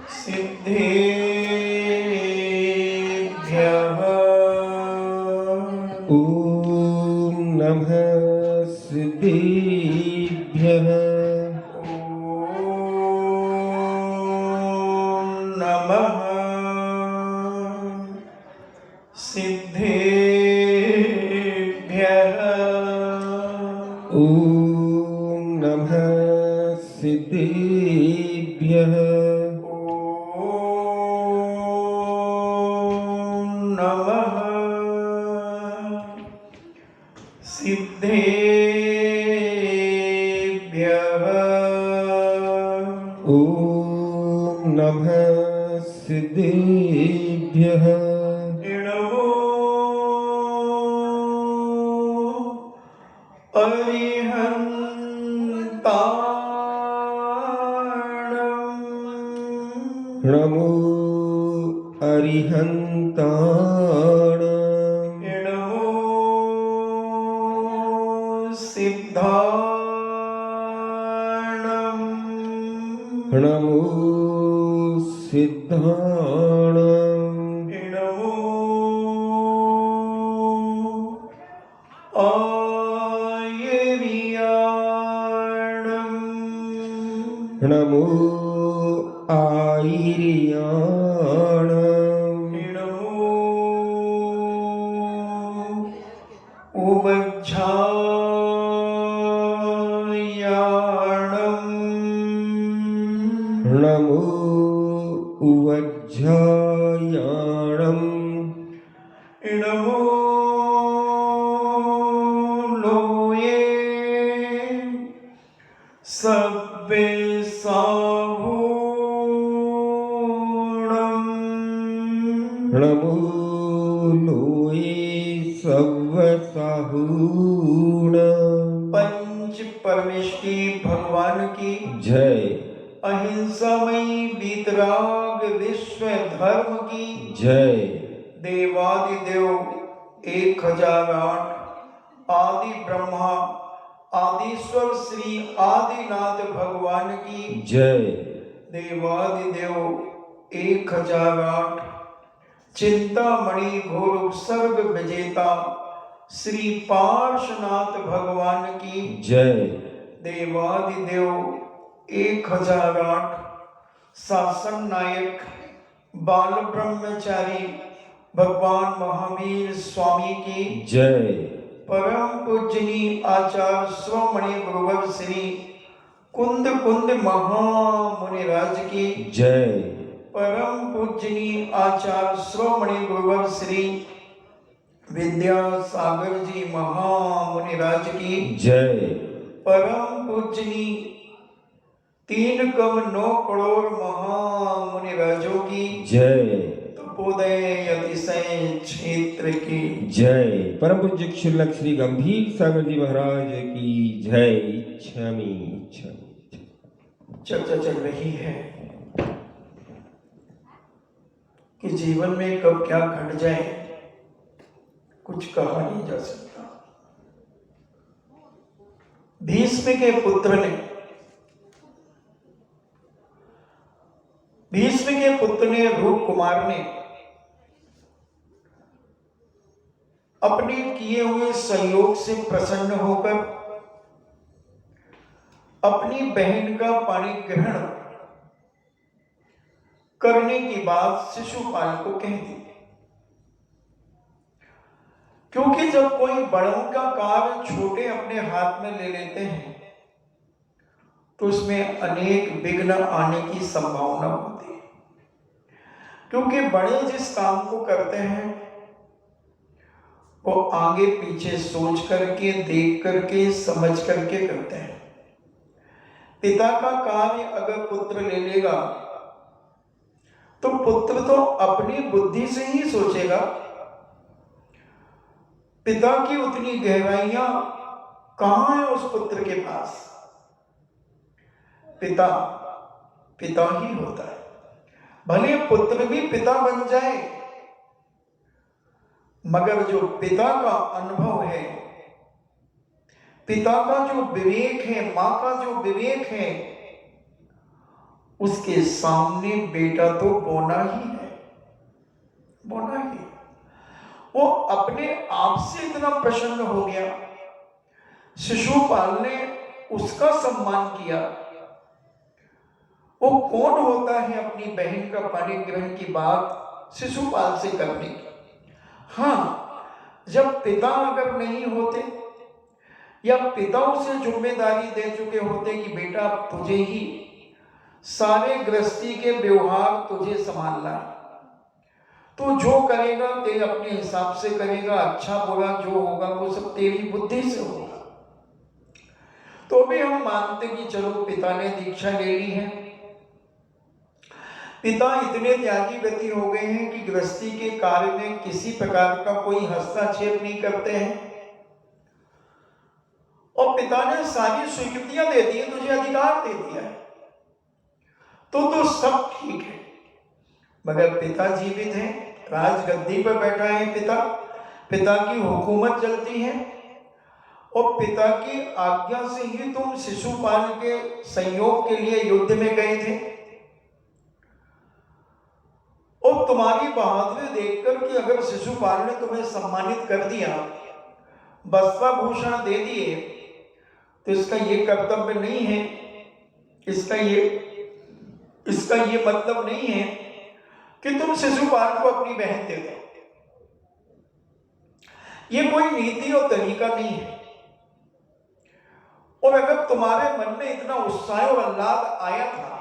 सिद्धेभ्यः ॐ नमः सिद्धेभ्यः नमः सिद्धेभ्यः ॐ नमः सिद्धेभ्यः नमः सिद्धेभ्यः ॐ नमः सिद्धेभ्यः नमो अरिहन्ताणम् नमो सिद्धाणम् नमो आयर्याणम् नमो उवज्झायाणम् नमो लोये सब्बे साहूणम् नमो लोये सव्वसाहूणम् पंच परमेष्टि भगवान की जय। अहिंसामयी वीतराग विश्व धर्म की जय। देवादिदेव 1008 आदि ब्रह्मा आदिश्वर श्री आदिनाथ भगवान की जय। देवादिदेव 1008 चिंतामणि घोर सर्ग विजेता श्री पार्श्वनाथ भगवान की जय। देवादिदेव 1008 शासन नायक बाल ब्रह्मचारी भगवान महावीर स्वामी की जय। परम पूजनी आचार्य स्वमणि गुरुवर श्री कुंद कुंद महामुनिराज की जय। परम पूजनी आचार्य स्वमणि गुरुवर श्री विद्यासागर जी महामुनिराज की जय। परम पूजनी 3 कम 9 करोड़ महामुनिराजों की जय। तपोदय अतिशय क्षेत्र की जय। परम पूज्य क्षुल्लक श्री गंभीर सागर जी महाराज की जय। क्षमी क्षमी। चर्चा चल रही है कि जीवन में कब क्या घट जाए कुछ कहा नहीं जा सकता। भीष्म के पुत्र ने रूप कुमार ने अपने किए हुए सहयोग से प्रसन्न होकर अपनी बहन का पाणी ग्रहण करने की बात शिशुपाल को कह दी, क्योंकि जब कोई बड़ों का कार्य छोटे अपने हाथ में ले लेते हैं तो उसमें अनेक विघ्न आने की संभावना होती है। क्योंकि बड़े जिस काम को करते हैं वो आगे पीछे सोच करके, देख करके, समझ करके करते हैं। पिता का कार्य अगर पुत्र ले लेगा तो पुत्र तो अपनी बुद्धि से ही सोचेगा, पिता की उतनी गहराइयां कहां है उस पुत्र के पास। पिता पिता ही होता है। भले पुत्र भी पिता बन जाए, मगर जो पिता का अनुभव है, पिता का जो विवेक है, मां का जो विवेक है, उसके सामने बेटा तो बोना ही है, बोना ही। वो अपने आप से इतना प्रसन्न हो गया, शिशुपाल ने उसका सम्मान किया। वो कौन होता है अपनी बहन का पाणी ग्रहण की बात शिशुपाल से करने की? हाँ, जब पिता अगर नहीं होते या पिता उसे जिम्मेदारी दे चुके होते कि बेटा तुझे ही सारे गृहस्थी के व्यवहार तुझे संभालना है, तो जो करेगा तेरे अपने हिसाब से करेगा, अच्छा बुरा जो होगा वो सब तेरी बुद्धि से होगा। तो भी हम मानते कि चलो पिता ने दीक्षा ले ली है, पिता इतने त्यागी गति हो गए हैं कि गृहस्थी के कार्य में किसी प्रकार का कोई हस्तक्षेप नहीं करते हैं, और पिता ने सारी स्वीकृतियां दे दी, तुझे अधिकार दे दिया है, तो सब ठीक है। मगर पिता जीवित हैं, राजगद्दी पर बैठा है पिता, पिता की हुकूमत चलती है, और पिता की आज्ञा से ही तुम शिशुपाल के संयोग के लिए युद्ध में गए थे, और तुम्हारी बहादुरी देखकर कि अगर शिशुपाल ने तुम्हें सम्मानित कर दिया, वस्त्राभूषण दे दिए, तो इसका ये कर्तव्य नहीं है, इसका ये मतलब नहीं है कि तुम शिशुपाल को अपनी बहन दे दो। ये कोई नीति और तरीका नहीं है। और अगर तुम्हारे मन में इतना उत्साह और आह्लाद आया था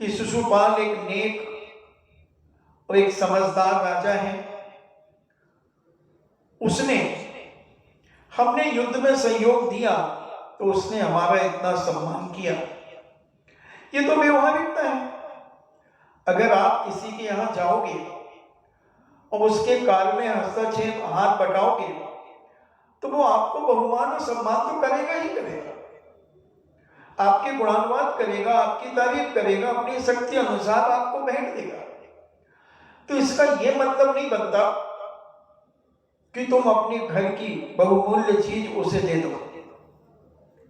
कि शिशुपाल एक नेक और एक समझदार राजा है, उसने हमने युद्ध में सहयोग दिया, तो उसने हमारा इतना सम्मान किया, ये तो व्यवहारिकता है। अगर आप किसी के यहां जाओगे और उसके कार्य में हस्तक्षेप हाथ बटाओगे, तो वो आपको बहुमान और सम्मान तो करेगा ही करेगा, आपके गुणानुवाद करेगा, आपकी तारीफ करेगा, अपनी शक्ति अनुसार आपको भेंट देगा। तो इसका ये मतलब नहीं बनता कि तुम अपने घर की बहुमूल्य चीज उसे दे दो,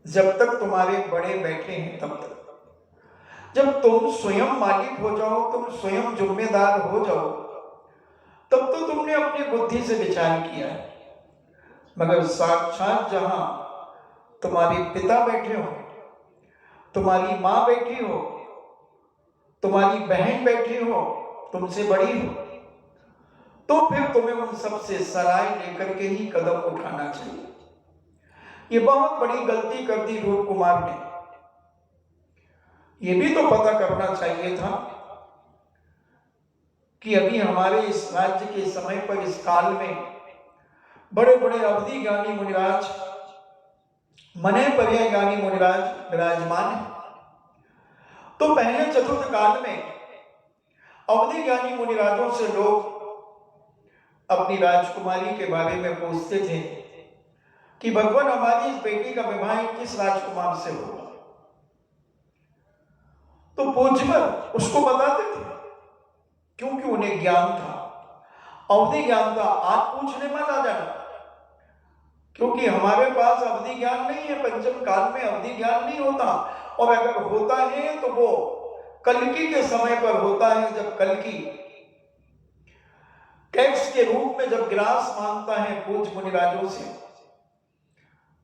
जब तक तुम्हारे बड़े बैठे हैं तब तक। जब तुम स्वयं मालिक हो जाओ, तुम स्वयं जिम्मेदार हो जाओ, तब तो तुमने अपनी बुद्धि से विचार किया है। मगर साक्षात जहां तुम्हारे पिता बैठे हो, तुम्हारी माँ बैठी हो, तुम्हारी बहन बैठी हो, तुमसे बड़ी हो, तो फिर तुम्हें उन सबसे सराय लेकर के ही कदम उठाना चाहिए। ये बहुत बड़ी गलती कर दी रूप कुमार ने। ये भी तो पता करना चाहिए था कि अभी हमारे इस राज्य के समय पर, इस काल में बड़े बड़े अवधि ज्ञानी मुनिराज, मने पर्याय ज्ञानी मुनिराज विराजमान है। तो पहले चतुर्थ काल में अवधि ज्ञानी मुनिराजों से लोग अपनी राजकुमारी के बारे में पूछते थे कि भगवान हमारी इस बेटी का विवाह किस राजकुमार से होगा, तो पूज्यवर उसको बताते थे, क्योंकि उन्हें ज्ञान था, अवधि ज्ञान था। आज पूछने मत आ जाना, क्योंकि हमारे पास अवधि ज्ञान नहीं है, पंचम काल में अवधि ज्ञान नहीं होता, और अगर होता है तो वो कल्कि के समय पर होता है, जब कल्कि टैक्स के रूप में जब ग्रास मांगता है पूज्य मुनिराजों से,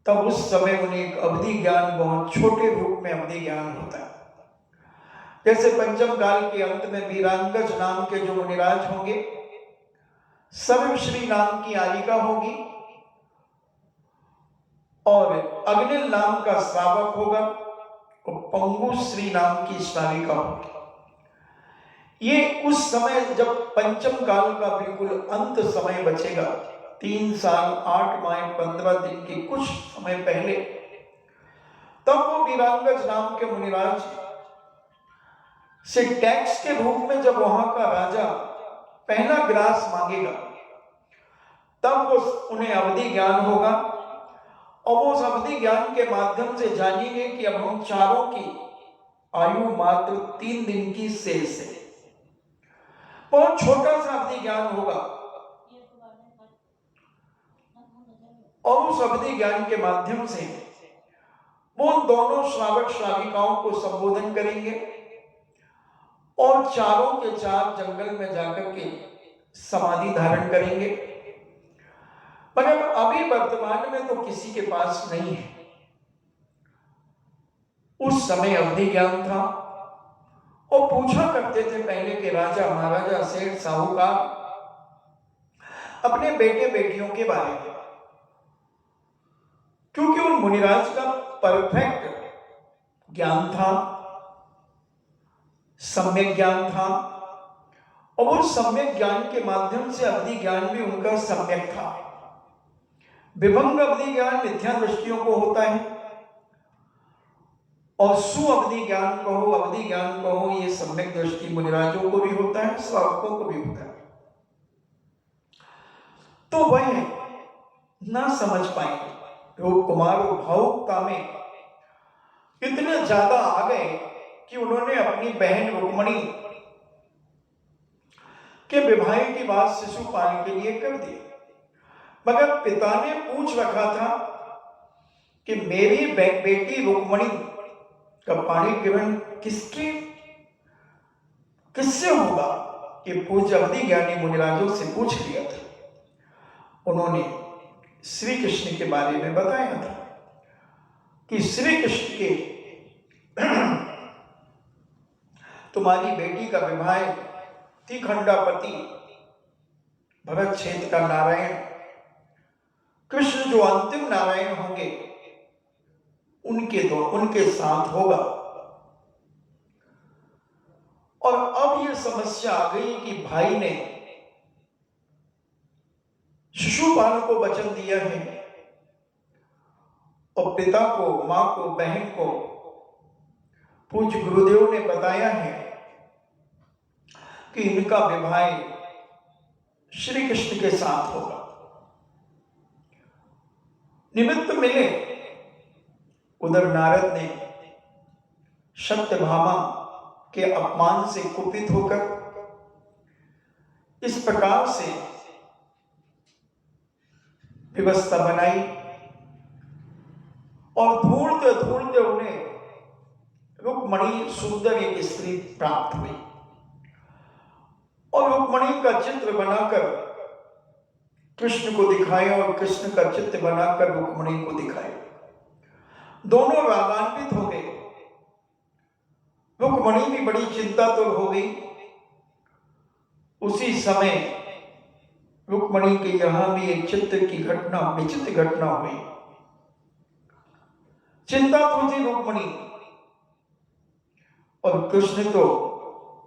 तब उस समय उन्हें एक अवधि ज्ञान, बहुत छोटे रूप में अवधि ज्ञान होता है। जैसे पंचम काल के अंत में वीरांगज नाम के जो मुनिराज होंगे, सर्वश्री नाम की आलिका होगी, और अग्निल नाम का श्रावक होगा, और पंगुश्री नाम की श्राविका होगी। ये उस समय जब पंचम काल का बिल्कुल अंत समय बचेगा, 3 साल 8 माह 15 दिन के कुछ समय पहले, तब वो वीरांगज नाम के मुनिराज से टैक्स के रूप में जब वहां का राजा पहला ग्रास मांगेगा, तब वो उन्हें अवधि ज्ञान होगा, और वो उस अवधि ज्ञान के माध्यम से जानेंगे कि अब हम चारों की आयु मात्र 3 दिन की शेष है। बहुत छोटा सा अवधि ज्ञान होगा, और उस अवधि ज्ञान के माध्यम से वो दोनों श्रावक श्राविकाओं को संबोधन करेंगे, और चारों के चार जंगल में जाकर के समाधि धारण करेंगे। मगर अभी वर्तमान में तो किसी के पास नहीं है। उस समय अवधि ज्ञान था और पूछा करते थे पहले के राजा महाराजा सेठ साहूकार अपने बेटे बेटियों के बारे में, क्योंकि उन मुनिराज का परफेक्ट ज्ञान था, सम्यक ज्ञान था, और वो सम्यक ज्ञान के माध्यम से अवधि ज्ञान भी उनका सम्यक था। विभंग अवधि ज्ञान मिथ्या दृष्टियों को होता है, और सुअवधि ज्ञान कहो, अवधि ज्ञान कहो, ये सम्यक दृष्टि मुनिराजों को भी होता है, श्रावकों को भी होता है। तो वह ना समझ पाएंगे। रूप कुमार और भावुकता में इतने ज्यादा आ गए कि उन्होंने अपनी बहन रुक्मणी के विवाह की बात शिशुपाल के लिए कर दी। मगर पिता ने पूछ रखा था कि मेरी बेटी रुक्मणी का पाणी ग्रहण किससे होगा? ये पूज्य अवधि ज्ञानी मुनिराजों से पूछ लिया था। उन्होंने श्री कृष्ण के बारे में बताया था कि श्री कृष्ण के तुम्हारी बेटी का विवाह तिखंडापति भरत क्षेत्र का नारायण कृष्ण जो अंतिम नारायण होंगे उनके साथ होगा। और अब यह समस्या आ गई कि भाई ने शिशुपाल को वचन दिया है और पिता को, मां को, बहन को पूज्य गुरुदेव ने बताया है कि इनका विवाह श्री कृष्ण के साथ होगा। निमित्त मिले, उधर नारद ने सत्यभामा के अपमान से कुपित होकर इस प्रकार से व्यवस्था बनाई और ढूंढते ढूंढते उन्हें रुक्मणी सुंदर एक स्त्री प्राप्त हुई और रुक्मणी का चित्र बनाकर कृष्ण को दिखाया और कृष्ण का चित्र बनाकर रुक्मणी को दिखाया। दोनों रागान्वित हो गए। रुक्मणी भी बड़ी चिंतातुर हो गई। उसी समय रुक्मणी के यहां भी एक चित्र की घटना, विचित्र घटना हुई। चिंतातुर थी रुक्मणी और कृष्ण तो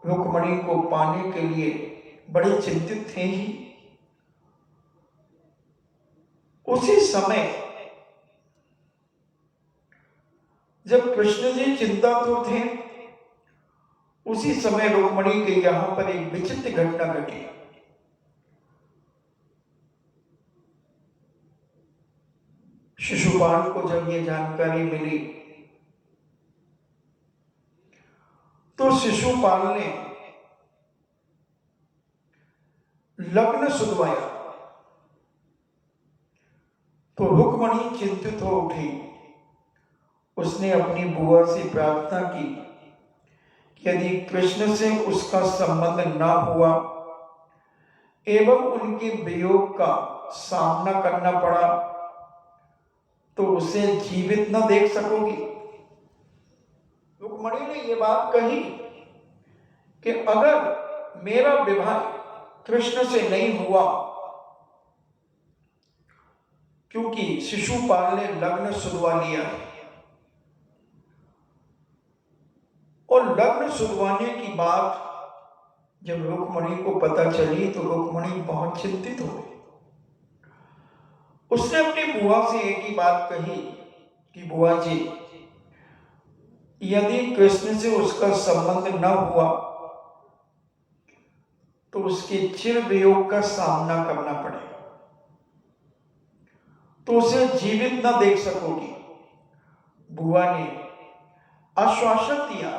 रुक्मणी को पाने के लिए बड़े चिंतित थे ही। उसी समय जब कृष्ण जी चिंतातुर थे, उसी समय रुक्मणी के यहां पर एक विचित्र घटना घटी। शिशुपाल को जब ये जानकारी मिली तो शिशुपाल ने लग्न सुधवाया। तो रुक्मणी चिंतित हो उठी। उसने अपनी बुआ से प्रार्थना की कि यदि कृष्ण से उसका संबंध ना हुआ एवं उनके वियोग का सामना करना पड़ा तो उसे जीवित न देख सकोगी। रुक्मणी ने यह बात कही कि अगर मेरा विवाह कृष्ण से नहीं हुआ, क्योंकि शिशुपाल ने लग्न सुधवा लिया और लग्न सुधवाने की बात जब रुक्मणी को पता चली तो रुक्मणी बहुत चिंतित हो गई। उसने अपनी बुआ से एक ही बात कही कि बुआ जी, यदि कृष्ण से उसका संबंध न हुआ तो उसके चिर वियोग का सामना करना पड़ेगा, तो उसे जीवित न देख सकोगी। बुआ ने आश्वासन दिया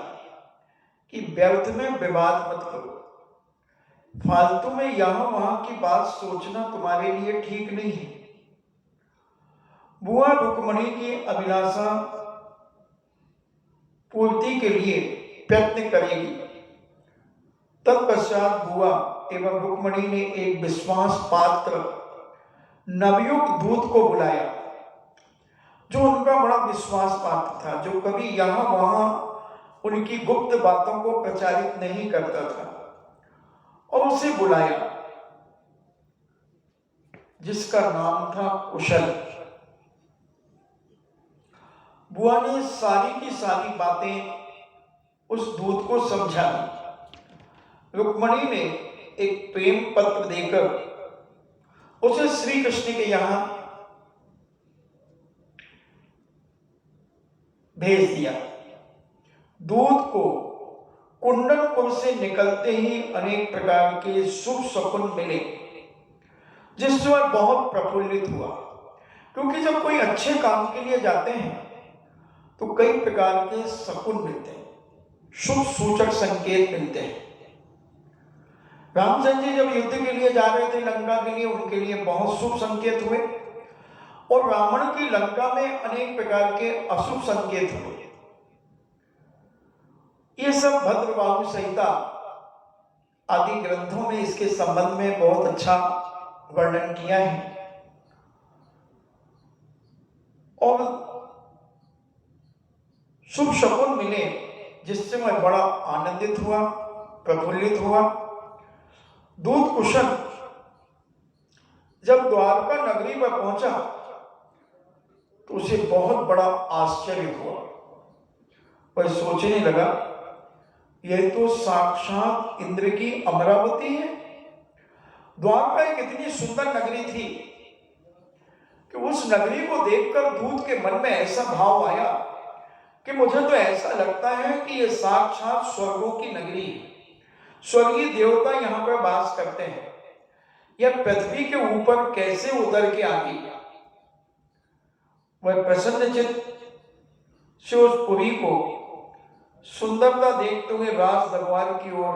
कि व्यर्थ में विवाद मत करो, फालतू में यहां वहां की बात सोचना तुम्हारे लिए ठीक नहीं है। बुआ रुक्मणी की अभिलाषा पूर्ति के लिए प्रयत्न करेगी तत्पश्चात बुआ एवं रुक्मणी ने एक विश्वास पात्र नवयुक्त दूत को बुलाया, जो उनका बड़ा विश्वास पात्र था, जो कभी यहां वहां उनकी गुप्त बातों को प्रचारित नहीं करता था, और उसे बुलाया, जिसका नाम था कुशल। बुआ ने सारी की सारी बातें उस दूत को समझा दी। रुक्मणी ने एक प्रेम पत्र देकर उसे श्री कृष्ण के यहां भेज दिया। दूत को कुंडनपुर से निकलते ही अनेक प्रकार के शुभ शकुन मिले, जिससे वह बहुत प्रफुल्लित हुआ, क्योंकि जब कोई अच्छे काम के लिए जाते हैं तो कई प्रकार के शकुन मिलते हैं, शुभ सूचक संकेत मिलते हैं। रामचंद्र जी जब युद्ध के लिए जा रहे थे लंका के लिए, उनके लिए बहुत शुभ संकेत हुए, और रावण की लंका में अनेक प्रकार के अशुभ संकेत हुए। ये सब भद्रबाहु संहिता आदि ग्रंथों में इसके संबंध में बहुत अच्छा वर्णन किया है, और शुभ शकुन मिले, जिससे मैं बड़ा आनंदित हुआ, प्रफुल्लित हुआ। दूत कुशल जब द्वारका नगरी पर पहुंचा तो उसे बहुत बड़ा आश्चर्य हुआ। वह सोचने लगा, यह तो साक्षात इंद्र की अमरावती है। द्वारका एक इतनी सुंदर नगरी थी कि उस नगरी को देखकर दूत के मन में ऐसा भाव आया कि मुझे तो ऐसा लगता है कि यह साक्षात स्वर्गों की नगरी है। स्वर्गीय देवता यहां पर वास करते हैं। यह पृथ्वी के ऊपर कैसे उतर के आ गई। वह प्रसन्नचित्त से उस पुरी को सुंदरता देखते हुए राज दरबार की ओर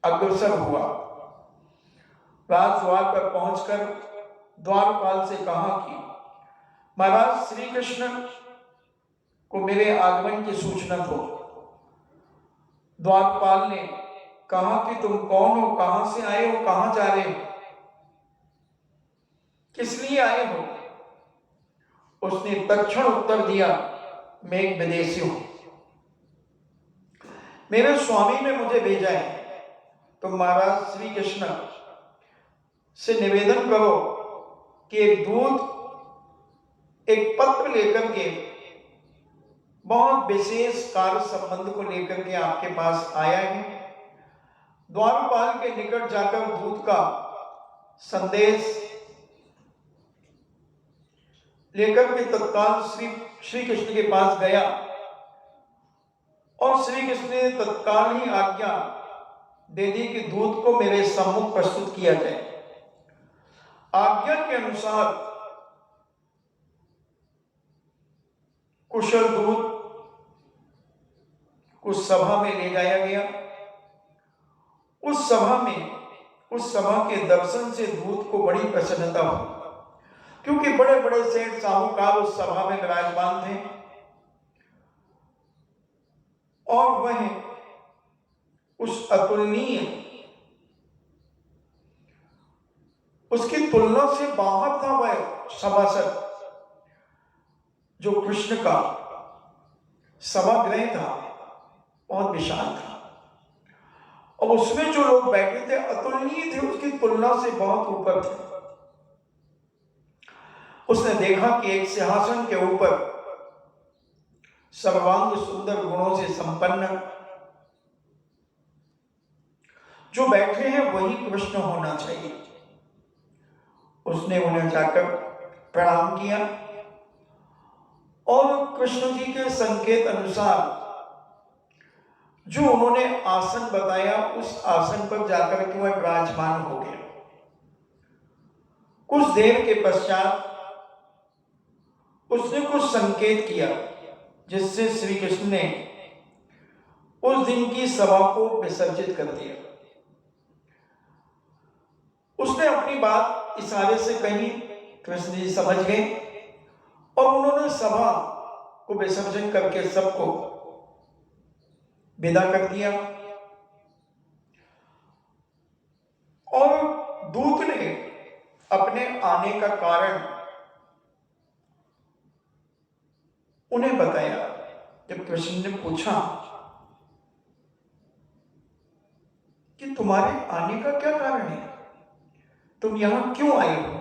अग्रसर हुआ। राजद्वार पर पहुंचकर द्वारपाल से कहा कि महाराज, श्री कृष्ण को मेरे आगमन की सूचना दो। द्वारपाल ने कहा कि तुम कौन हो, कहां से आए हो, कहां जा रहे हो, किस लिए आए हो? उसने तत्क्षण उत्तर दिया, मैं एक विदेशी हूं, मेरे स्वामी ने मुझे भेजा है। तो महाराज श्री कृष्ण से निवेदन करो कि एक दूत एक पत्र लेकर के बहुत विशेष कार्य संबंध को लेकर के आपके पास आया है। द्वारपाल के निकट जाकर दूत का संदेश लेकर के तत्काल श्री कृष्ण के पास गया, और श्री कृष्ण ने तत्काल ही आज्ञा दे दी कि दूत को मेरे सम्मुख प्रस्तुत किया जाए। आज्ञा के अनुसार कुशल दूत को सभा में ले जाया गया। उस सभा के दर्शन से दूत को बड़ी प्रसन्नता हुई, क्योंकि बड़े बड़े सेठ साहूकार उस सभा में विराजमान थे, और वह उस अतुलनीय, उसकी तुलना से बाहर था वह सभासद, जो कृष्ण का सभागृह था, बहुत विशाल था, और उसमें जो लोग बैठे थे अतुलनीय थे, उसकी तुलना से बहुत ऊपर थे। उसने देखा कि एक सिंहासन के ऊपर सर्वांग सुंदर गुणों से संपन्न जो बैठे हैं वही कृष्ण होना चाहिए। उसने उन्हें जाकर प्रणाम किया, और कृष्ण जी के संकेत अनुसार जो उन्होंने आसन बताया, उस आसन पर जाकर के वह विराजमान हो गए। कुछ देर के पश्चात उसने कुछ संकेत किया, जिससे श्री कृष्ण ने उस दिन की सभा को विसर्जित कर दिया। उसने अपनी बात इशारे से कही, कृष्ण जी समझ गए, और उन्होंने सभा को विसर्जन करके सबको विदा कर दिया। और दूत ने अपने आने का कारण उन्हें बताया। जब कृष्ण ने पूछा कि तुम्हारे आने का क्या कारण है, तुम यहां क्यों आए हो,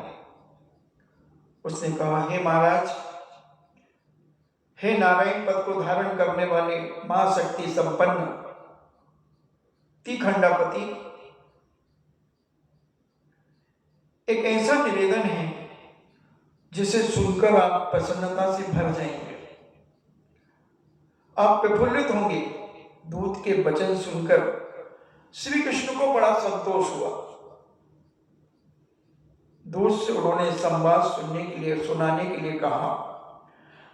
उसने कहा, हे महाराज, हे नारायण पद को धारण करने वाले महाशक्ति संपन्न तीखंडापति, एक ऐसा निवेदन है जिसे सुनकर आप प्रसन्नता से भर जाएंगे, आप प्रफुल्लित होंगे। दूत के वचन सुनकर श्री कृष्ण को बड़ा संतोष हुआ। दूत से उन्होंने संवाद सुनाने के लिए कहा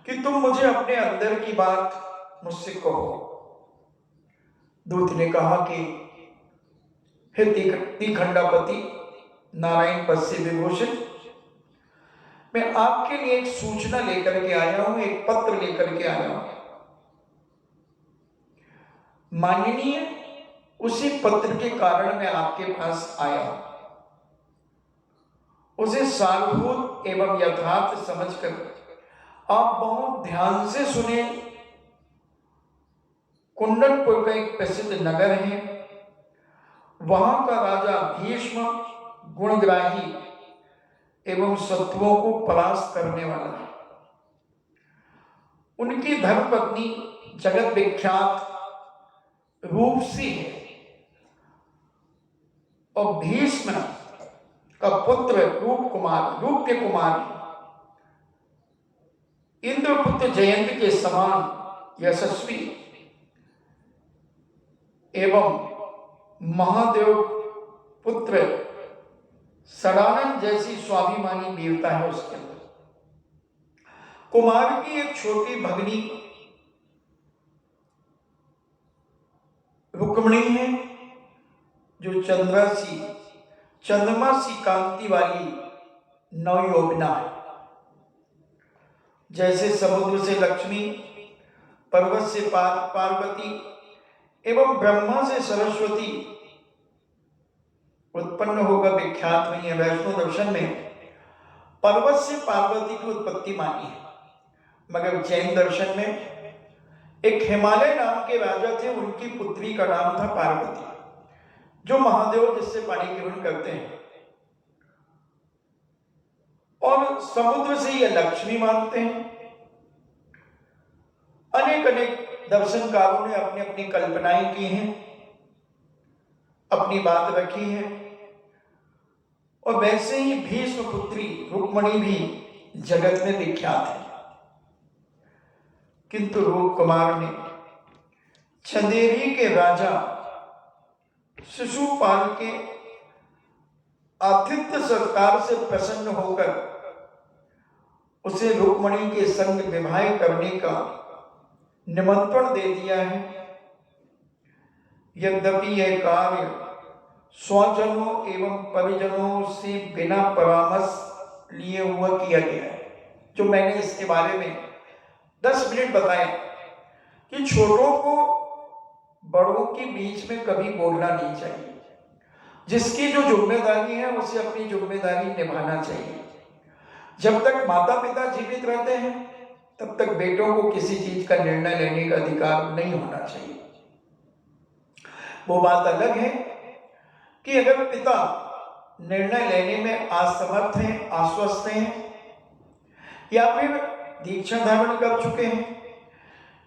कि तुम मुझे अपने अंदर की बात मुझसे कहो। दूत ने कहा कि हे तीखंडापति, नारायण पद से विभूषित, मैं आपके लिए एक सूचना लेकर के आया हूं, एक पत्र लेकर के आया हूं। माननीय, उसी पत्र के कारण मैं आपके पास आया हूं। उसे सारभूत एवं यथार्थ समझकर आप बहुत ध्यान से सुने। कुंडनपुर का एक प्रसिद्ध नगर है, वहां का राजा भीष्म गुणग्राही एवं शत्रुओं को परास्त करने वाला है। उनकी धर्मपत्नी जगत विख्यात रूपसी है और भीष्म का पुत्र रूप्य कुमार इंद्रपुत्र जयंत के समान यशस्वी एवं महादेव पुत्र सदानंद जैसी स्वाभिमानी वीरता है उसके अंदर। कुमार की एक छोटी भगनी रुक्मिणी है, जो चंद्रमा सी कांति वाली नवयोगिना है। जैसे समुद्र से लक्ष्मी, पर्वत से पार्वती एवं ब्रह्मा से सरस्वती उत्पन्न होकर विख्यात हुई है। वैष्णव दर्शन में पर्वत से पार्वती की उत्पत्ति मानी है, मगर जैन दर्शन में एक हिमालय नाम के राजा थे, उनकी पुत्री का नाम था पार्वती, जो महादेव जिससे पानी ग्रहण करते हैं, और समुद्र से यह लक्ष्मी मानते हैं। अनेक अनेक दर्शनकारों ने अपनी अपनी कल्पनाएं की हैं, अपनी बात रखी है, और वैसे ही भीष्म पुत्री रुक्मिणी भी जगत में विख्यात है। किंतु रूप कुमार ने चंदेरी के राजा शिशुपाल के आतिथ्य सत्कार से प्रसन्न होकर उसे रुक्मिणी के संग विवाह करने का निमंत्रण दे दिया है। यद्यपि यह कार्य स्वजनों एवं परिजनों से बिना परामर्श लिए हुआ किया गया है। जो मैंने इसके बारे में 10 मिनट बताए कि छोटों को बड़ों के बीच में कभी बोलना नहीं चाहिए। जिसकी जो जिम्मेदारी है उसे अपनी जिम्मेदारी निभाना चाहिए। जब तक माता पिता जीवित रहते हैं तब तक बेटों को किसी चीज का निर्णय लेने का अधिकार नहीं होना चाहिए। वो बात अलग है कि अगर पिता निर्णय लेने में असमर्थ हैं, आश्वस्त हैं, या फिर दीक्षा धारण कर चुके हैं,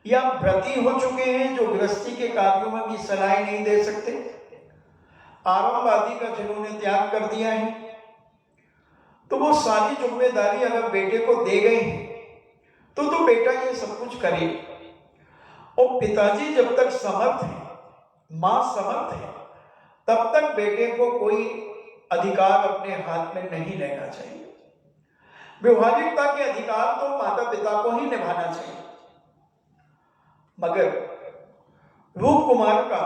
या व्रती हो चुके हैं, जो गृहस्थी के कार्यों में भी सलाह नहीं दे सकते, आरंभ आदि का जिन्होंने त्याग कर दिया है, तो वो सारी जिम्मेदारी अगर बेटे को दे गए हैं तो बेटा ये सब कुछ करे। और पिताजी जब तक समर्थ है, मां समर्थ है, तब तक बेटे को कोई अधिकार अपने हाथ में नहीं लेना चाहिए। व्यवहारिकता के अधिकार तो माता पिता को ही निभाना चाहिए। मगर रूप कुमार का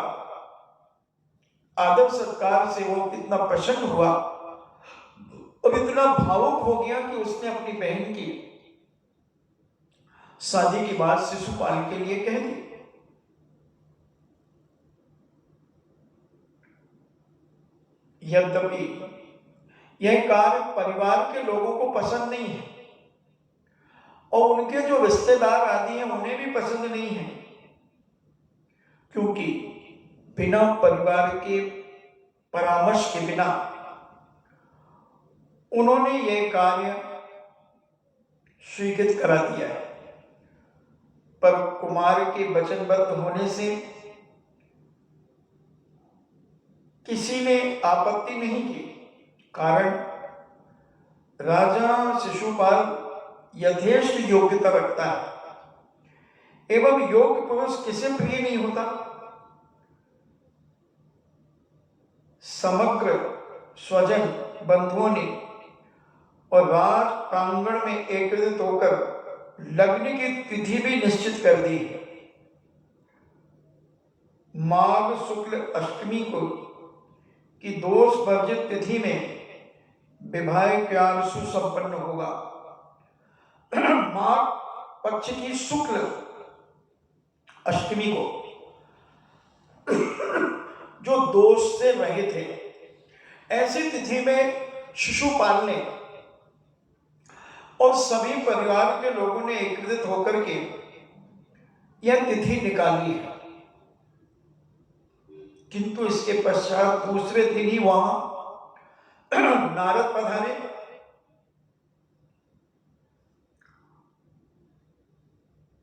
आदर सत्कार से वो इतना प्रसन्न हुआ और इतना भावुक हो गया कि उसने अपनी बहन की शादी की बात शिशुपाल के लिए कह दी। यद्यपि यह कार्य परिवार के लोगों को पसंद नहीं है और उनके जो रिश्तेदार आदि हैं उन्हें भी पसंद नहीं है, क्योंकि बिना परिवार के परामर्श के बिना उन्होंने यह कार्य स्वीकृत करा दिया है। पर कुमार के वचनबद्ध होने से किसी ने आपत्ति नहीं की। कारण राजा शिशुपाल यथेष्ट योग्यता रखता है एवं योग्य पुरुष किसे प्रिय नहीं होता। समग्र स्वजन बंधुओं ने और राज प्रांगण में एकत्रित होकर लग्न की तिथि भी निश्चित कर दी। माघ शुक्ल अष्टमी को की दोष वर्जित तिथि में विवाह कार्य सुसंपन्न होगा। माघ पक्ष की शुक्ल अष्टमी को जो दोष से रहित है, ऐसी तिथि में शिशुपाल ने और सभी परिवार के लोगों ने एकत्रित होकर के यह तिथि निकाली है। किंतु इसके पश्चात दूसरे दिन ही वहां नारद पधारे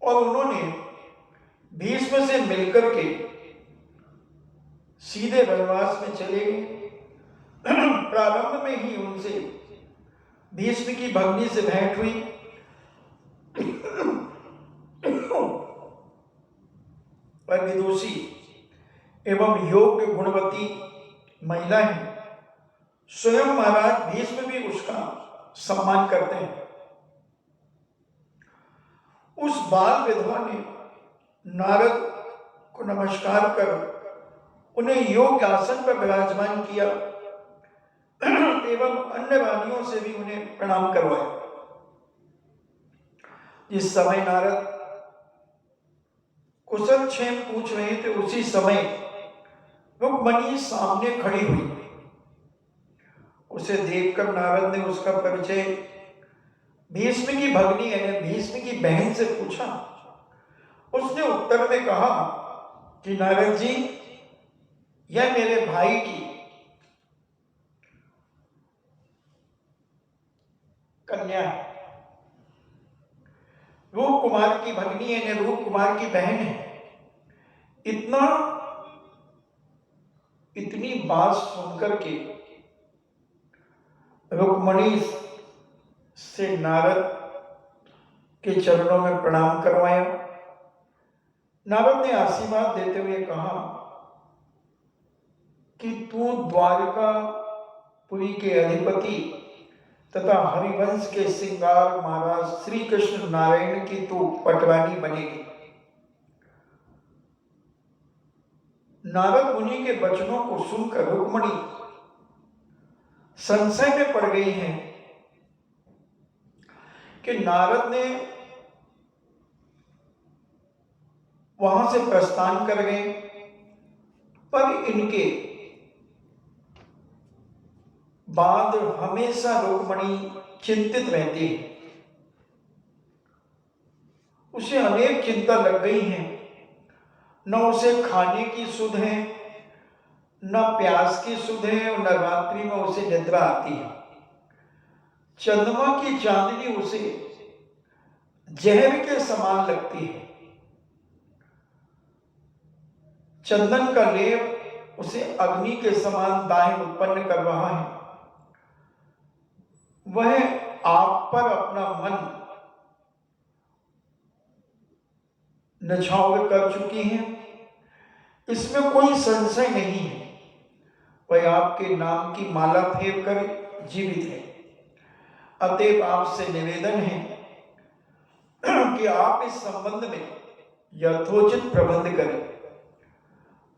और उन्होंने भीष्म से मिलकर के सीधे वनवास में चले गए। प्रारंभ में ही उनसे भीष्म की भगनी से भेंट हुई। पर विदुषी एवं योग्य गुणवती महिला है। स्वयं महाराज भीष्म भी उसका सम्मान करते हैं। उस बाल विधवा ने नारद को नमस्कार कर उन्हें योग्य आसन पर विराजमान किया एवं अन्य रानियों से भी उन्हें प्रणाम करवाया। जिस समय नारद कुशल क्षेम पूछ रहे थे, उसी समय रुक्मणी सामने खड़ी हुई। उसे देखकर नारद ने उसका परिचय भीष्म की भगनी यानी भीष्म की बहन से पूछा। उसने उत्तर में कहा कि नारद जी, यह मेरे भाई की कन्या है, रूप कुमार की भगनी यानी रूप कुमार की बहन है। इतनी बात सुनकर के रुक्मणी से नारद के चरणों में प्रणाम करवाया। नारद ने आशीर्वाद देते हुए कहा कि तू द्वारकापुरी के अधिपति तथा हरिवंश के श्रृंगार महाराज श्री कृष्ण नारायण की तू पटरानी बनेगी। नारद मुनि के वचनों को सुनकर रुक्मणी संशय में पड़ गई हैं कि नारद ने वहां से प्रस्थान कर गए, पर इनके बाद हमेशा रुक्मणी चिंतित रहती है। उसे अनेक चिंता लग गई हैं। न उसे खाने की सुध है, न प्यास की सुध है, और न रात्रि में उसे निद्रा आती है। चंद्रमा की चांदनी उसे जहर के समान लगती है। चंदन का लेप उसे अग्नि के समान दाह उत्पन्न कर रहा है। वह आप पर अपना मन न्यौछावर कर चुकी हैं, इसमें कोई संशय नहीं है। वह आपके नाम की माला फेर कर जीवित है। अतएव आपसे निवेदन है कि आप इस संबंध में यथोचित प्रबंध करें।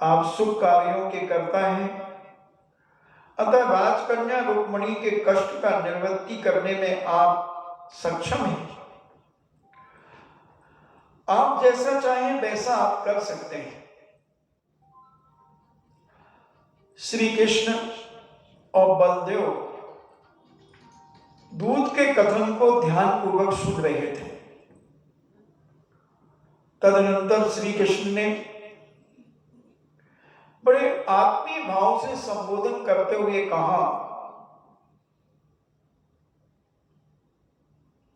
आप शुभ कार्यों के कर्ता हैं, अतः राजकन्या रुक्मणी के कष्ट का निवृत्ति करने में आप सक्षम हैं। आप जैसा चाहें वैसा आप कर सकते हैं। श्री कृष्ण और बलदेव दूत के कथन को ध्यानपूर्वक सुन रहे थे। तदनंतर श्री कृष्ण ने बड़े आत्मीय भाव से संबोधन करते हुए कहा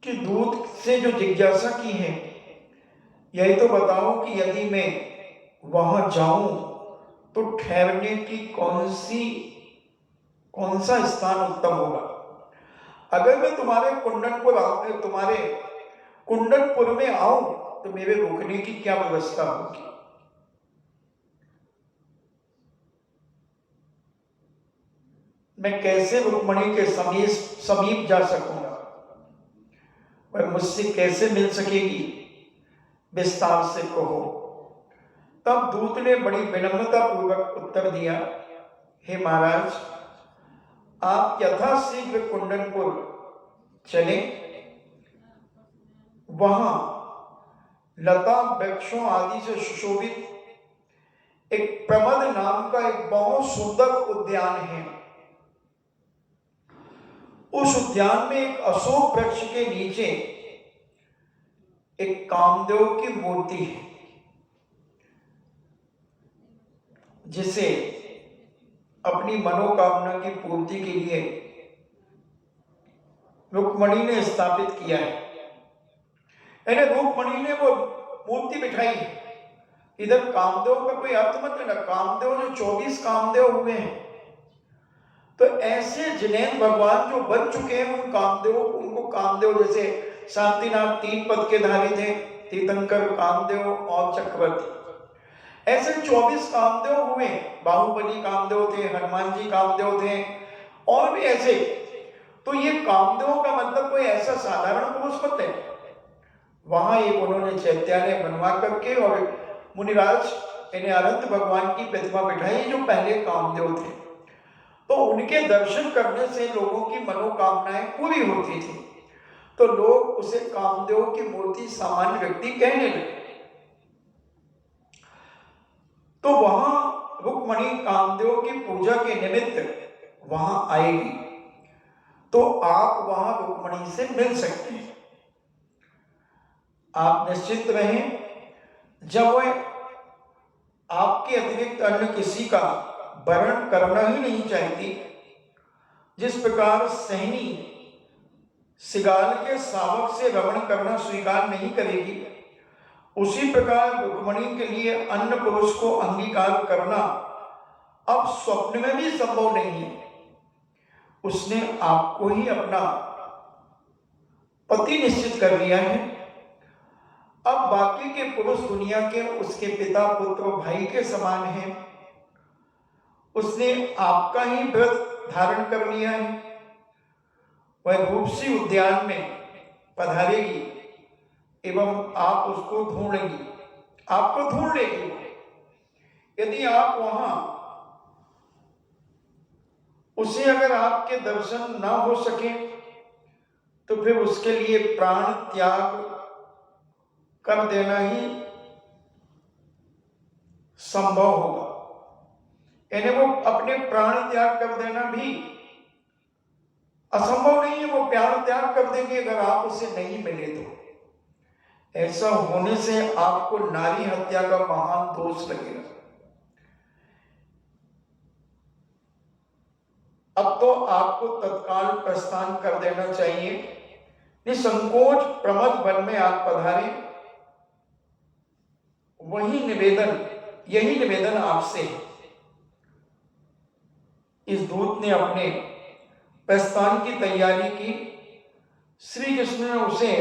कि दूत से जो जिज्ञासा की है, यही तो बताओ कि यदि मैं वहां जाऊं तो ठहरने की कौन सा स्थान उत्तम होगा। अगर मैं तुम्हारे कुंडनपुर में आऊं तो मेरे रुकने की क्या व्यवस्था होगी। मैं कैसे रुक्मणी के समीप जा सकूंगा, वह मुझसे कैसे मिल सकेगी, विस्तार से कहो। तब दूत ने बड़ी विनम्रता पूर्वक उत्तर दिया, हे महाराज, आप यथाशीघ्र कुंडनपुर चले। वहां लता वृक्षों आदि से सुशोभित एक प्रमद नाम का एक बहुत सुंदर उद्यान है। उस उद्यान में एक अशोक वृक्ष के नीचे एक कामदेव की मूर्ति है, जिसे अपनी मनोकामना की पूर्ति के लिए रुक्मणी ने स्थापित किया है। यानी रुक्मणी ने वो मूर्ति बिठाई है। इधर कामदेव का कोई अर्थ मत लेना, कामदेव जो 24 कामदेव हुए हैं, तो ऐसे जिनेन्द्र भगवान जो बन चुके हैं उनको कामदेव, जैसे शांतिनाथ 3 पद के धारी थे, तीर्थंकर, कामदेव और चक्रवर्ती, ऐसे 24 कामदेव हुए। बाहुबली कामदेव थे, हनुमान जी कामदेव थे, और भी ऐसे। तो ये कामदेव का मतलब कोई ऐसा साधारण पुरुष मत है। वहां एक उन्होंने चैत्यालय बनवा करके और मुनिराज इन्हें अनंत भगवान की प्रतिमा बिठाई जो पहले कामदेव थे। तो उनके दर्शन करने से लोगों की मनोकामनाएं पूरी होती थी। तो लोग उसे कामदेव की मूर्ति सामान्य व्यक्ति कहने लगे। तो वहां रुक्मणी कामदेव की पूजा के निमित्त वहां आएगी, तो आप वहां रुक्मणी से मिल सकते हैं। आप निश्चित रहें, जब वह आपके अतिरिक्त अन्य किसी का वरण करना ही नहीं चाहती, जिस प्रकार सहनी सिगाल के शावक से रमण करना स्वीकार नहीं करेगी, उसी प्रकार रुक्मणी के लिए अन्य पुरुष को अंगीकार करना अब स्वप्न में भी संभव नहीं है। उसने आपको ही अपना पति निश्चित कर लिया है। अब बाकी के पुरुष दुनिया के उसके पिता, पुत्र, भाई के समान हैं। उसने आपका ही व्रत धारण कर लिया है। वह रूपसी उद्यान में पधारेगी एवं आप उसको ढूंढेंगी, आपको ढूंढ लेगी। यदि आप वहां उसे अगर आपके दर्शन ना हो सके तो फिर उसके लिए प्राण त्याग कर देना ही संभव होगा। यानी वो अपने प्राण त्याग कर देना भी असंभव नहीं है। वो प्राण त्याग कर देंगे अगर आप उसे नहीं मिले तो। ऐसा होने से आपको नारी हत्या का महान दोष लगेगा। अब तो आपको तत्काल प्रस्थान कर देना चाहिए। निसंकोच प्रमद वन में आप पधारें। यही निवेदन आपसे है। इस दूत ने अपने प्रस्थान की तैयारी की। श्री कृष्ण ने उसे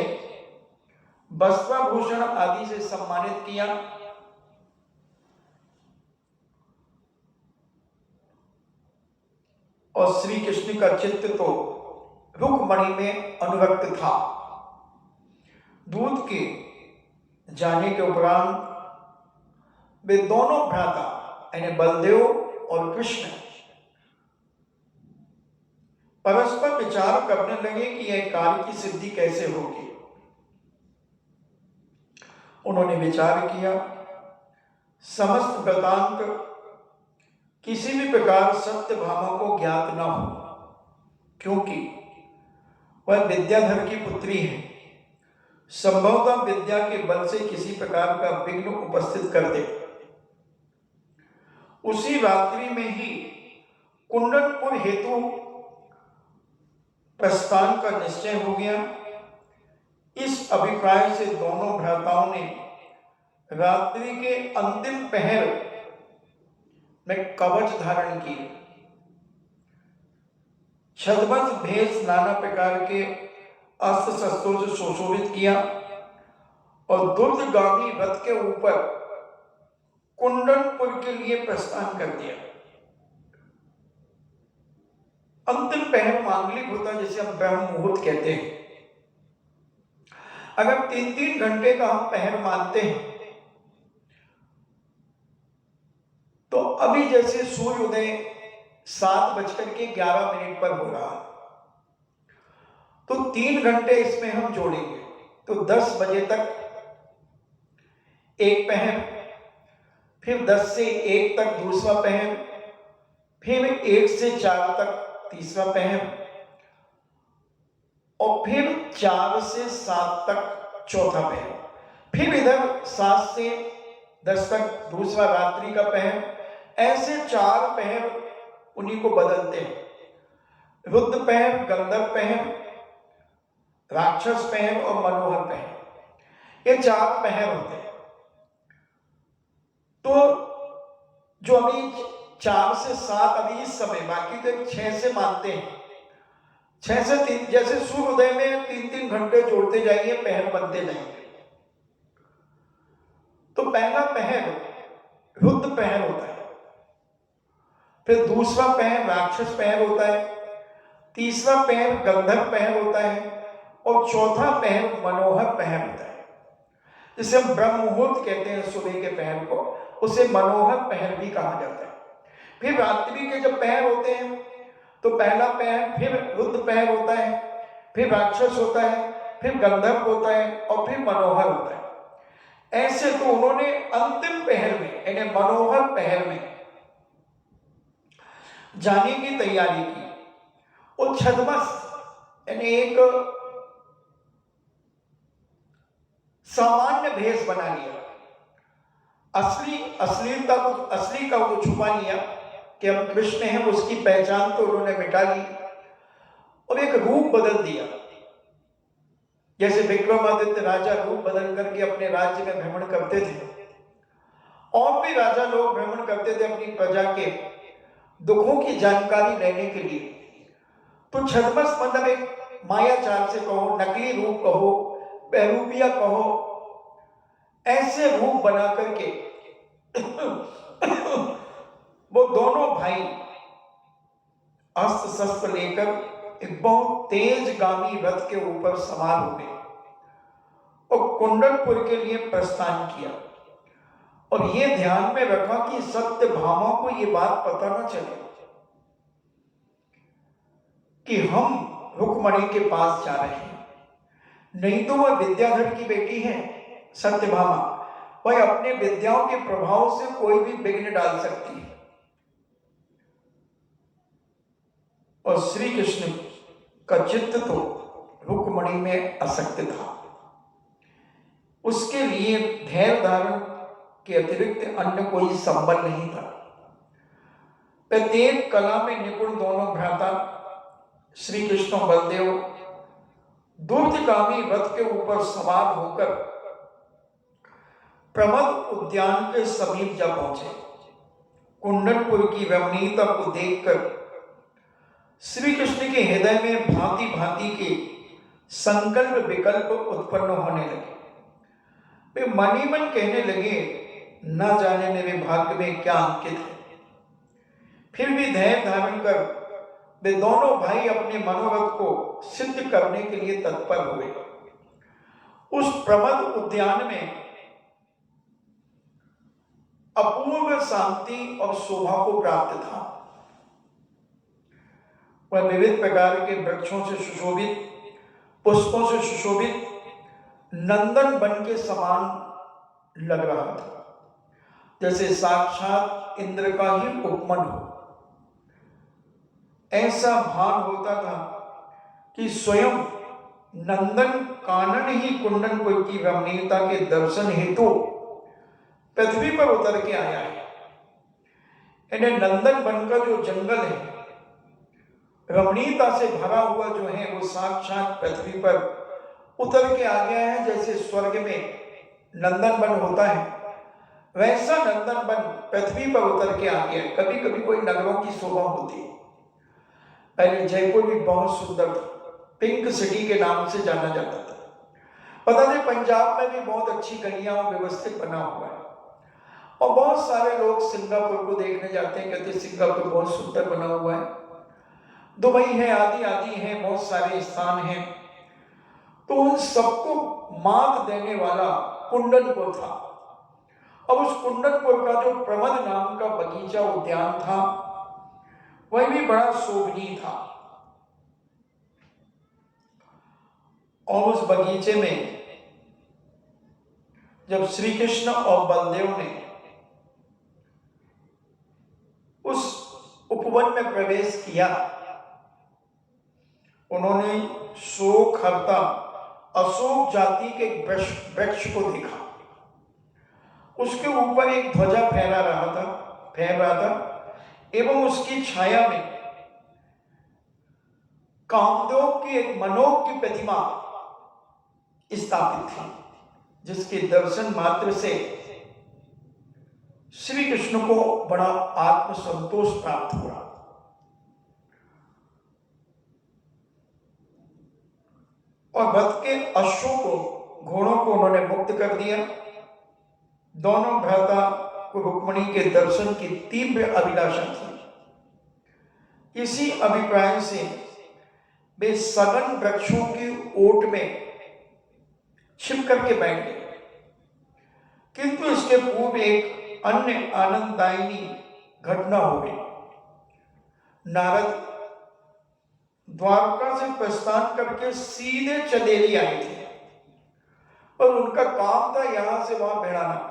वस्त्राभूषण आदि से सम्मानित किया। और श्री कृष्ण का चित्त तो रुक्मणी में अनुरक्त था। दूत के जाने के उपरांत वे दोनों भ्राता यानी बलदेव और कृष्ण परस्पर विचार करने लगे कि यह कार्य की सिद्धि कैसे होगी। उन्होंने विचार किया, समस्त वृतांत किसी भी प्रकार सत्यभामा को ज्ञात न हो, क्योंकि वह विद्याधर की पुत्री है। संभवतः विद्या के बल से किसी प्रकार का विघ्न उपस्थित कर दे। उसी रात्रि में ही कुंडनपुर हेतु प्रस्थान का निश्चय हो गया। इस अभिप्राय से दोनों भ्राताओं ने रात्रि के अंतिम पहर में कवच धारण किए, छद्मस भेष नाना प्रकार के अस्त्र शस्त्रों से सुशोभित किया और दुर्दगामी रथ के ऊपर कुंडनपुर के लिए प्रस्थान कर दिया। अंतिम पहर मांगलिक होता है, जिसे हम ब्रह्म मुहूर्त कहते हैं। अगर 3-3 घंटे का हम पहर मानते हैं तो अभी जैसे सूर्योदय 7:11 पर हो रहा, तो 3 घंटे इसमें हम जोड़ेंगे तो 10 बजे तक एक पहर, फिर 10 से 1 तक दूसरा पहर, फिर 1 से 4 तक तीसरा पहर, और फिर 4 से 7 तक चौथा पहर, फिर इधर 7 से 10 तक दूसरा रात्रि का पहर। ऐसे 4 पहर उन्हीं को बदलते हैं। रुद्र पहर, गंधर्व पहर, राक्षस पहर और मनोहर पहर, ये 4 पहर होते हैं। तो जो अभी 4 से 7 अभी इस समय, बाकी तो 6 से मानते हैं। 6 से 3, जैसे सूर्योदय में 3-3 घंटे जोड़ते जाइए, पहर बनते जाएंगे। तो पहला पहर रुद्र पहर होता है, फिर दूसरा पहर राक्षस पहर होता है, तीसरा पहर गंधर्व पहर होता है और चौथा पहर मनोहर पहर होता है। जिसे हम ब्रह्म मुहूर्त कहते हैं सुबह के पहर को, उसे मनोहर पहर भी कहा जाता है। फिर रात्रि के जब पहर होते हैं तो पहला पहर फिर रुद्र पहर होता है, फिर राक्षस होता है, फिर गंधर्व होता है और फिर मनोहर होता है। ऐसे तो उन्होंने अंतिम पहर में, यानी मनोहर पहर में जाने की तैयारी की। और छद्मस यानी एक सामान्य भेष बना लिया, असली का वो छुपा लिया कि हम कृष्ण हैं, उसकी पहचान तो उन्होंने मिटा ली और एक रूप बदल दिया। जैसे विक्रमादित्य राजा रूप बदल करके अपने राज्य में भ्रमण करते थे, और भी राजा लोग भ्रमण करते थे अपनी प्रजा के दुखों की जानकारी लेने के लिए। तो छद्मस मतलब एक मायाचार से कहो, नकली रूप कहो, बहरूपिया कहो, ऐसे रूप बना करके वो दोनों भाई अस्त्र शस्त्र लेकर एक बहुत तेजगामी रथ के ऊपर सवार हो गए और कुंडनपुर के लिए प्रस्थान किया। और ये ध्यान में रखा कि सत्यभामा को ये बात पता न चले कि हम रुक्मणी के पास जा रहे हैं। नहीं तो वह विद्याधर की बेटी है सत्यभामा, वह अपने विद्याओं के प्रभाव से कोई भी विघ्न डाल सकती है। और श्री कृष्ण का चित्त तो रुक्मणी में आसक्त था, उसके लिए धैर्य धारण के अतिरिक्त अन्य कोई संबल नहीं था। प्रत्येक कला में निपुण दोनों भ्राता श्री कृष्ण और बलदेव दूरगामी रथ के ऊपर सवार होकर प्रमद उद्यान के समीप जा पहुंचे। कुंडनपुर की रमणीयता को देखकर श्री कृष्ण के हृदय में भांति भांति के संकल्प विकल्प उत्पन्न होने लगे। वे मन ही मन कहने लगे, न जाने मेरे भाग्य में क्या अंकित है। फिर भी धैर्य धारण कर वे दोनों भाई अपने मनोरथ को सिद्ध करने के लिए तत्पर हुए। उस प्रमद उद्यान में अपूर्व शांति और शोभा को प्राप्त था। वह विविध प्रकार के वृक्षों से सुशोभित, पुष्पों से सुशोभित नंदन वन के समान लग रहा था। जैसे साक्षात इंद्र का ही उपमन हो। ऐसा भान होता था कि स्वयं नंदन कानन ही कुंडनपुर की रमणीयता के दर्शन हेतु पृथ्वी पर उतर के आया है। इन्हें नंदन वन का जो जंगल है, रमणीयता से भरा हुआ जो है, वो साक्षात पृथ्वी पर उतर के आ गया है। जैसे स्वर्ग में नंदन वन होता है, वैसा नंदन वन पृथ्वी पर उतर के आ गया है। कभी कभी कोई नगरों की शोभा होती है। पहले जयपुर भी बहुत सुंदर था, पिंक सिटी के नाम से जाना जाता था। पता नहीं पंजाब में भी बहुत अच्छी गलियां व्यवस्थित बना हुआ है, और बहुत सारे लोग सिंगापुर को देखने जाते हैं, कहते हैं सिंगापुर बहुत सुंदर बना हुआ है। दुबई है, आदि आदि है, बहुत सारे स्थान हैं। तो उन सबको मात देने वाला कुंडनपुर था। अब उस कुंडनपुर का जो प्रमद नाम का बगीचा उद्यान था, वह भी बड़ा शोभनीय था। और उस बगीचे में जब श्री कृष्ण और बलदेव ने उस उपवन में प्रवेश किया, उन्होंने शोक हरता अशोक जाति के वृक्ष को देखा। उसके ऊपर एक ध्वजा फहरा रहा था एवं उसकी छाया में कामदेव की एक मनोज की प्रतिमा स्थापित थी, जिसके दर्शन मात्र से श्री कृष्ण को बड़ा आत्मसंतोष प्राप्त हुआ। और भक्त के अश्वों को, घोड़ों को उन्होंने मुक्त कर दिया। दोनों भ्राता को रुक्मिणी के दर्शन की तीव्र अभिलाषा थी। इसी अभिप्राय से वे सघन वृक्षों की ओट में छिप करके बैठ गए। किंतु इसके पूर्व एक अन्य आनंददायिनी घटना हो गई। नारद द्वारका से प्रस्थान करके सीधे चंदेरी आए थे, और उनका काम था यहां से वहां भिड़ाना।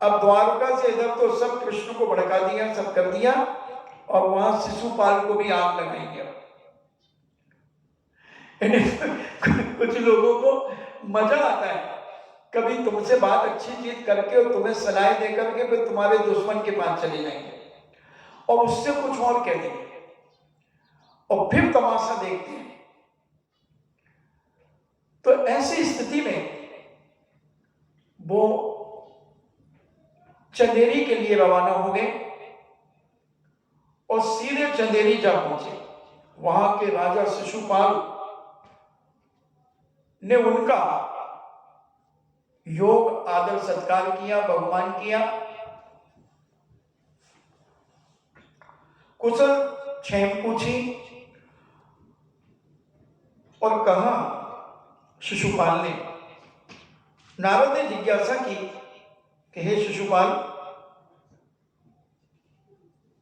अब द्वारका से इधर तो सब कृष्ण को भड़का दिया, सब कर दिया, और वहां शिशुपाल को भी आग लगाएंगे। कुछ लोगों को मजा आता है, कभी तुमसे बात अच्छी चीज करके और तुम्हें सलाह दे करके फिर तुम्हारे दुश्मन के पास चले जाएंगे और उससे कुछ और कह देंगे, और फिर तमाशा देखते हैं। तो ऐसी स्थिति में वो चंदेरी के लिए रवाना हो गए और सीधे चंदेरी जा पहुंचे। वहां के राजा शिशुपाल ने उनका योग आदर सत्कार किया, बहुमान किया, कुशल क्षेम पूछी, और कहा शिशुपाल ने, नारद ने जिज्ञासा की कि हे शिशुपाल,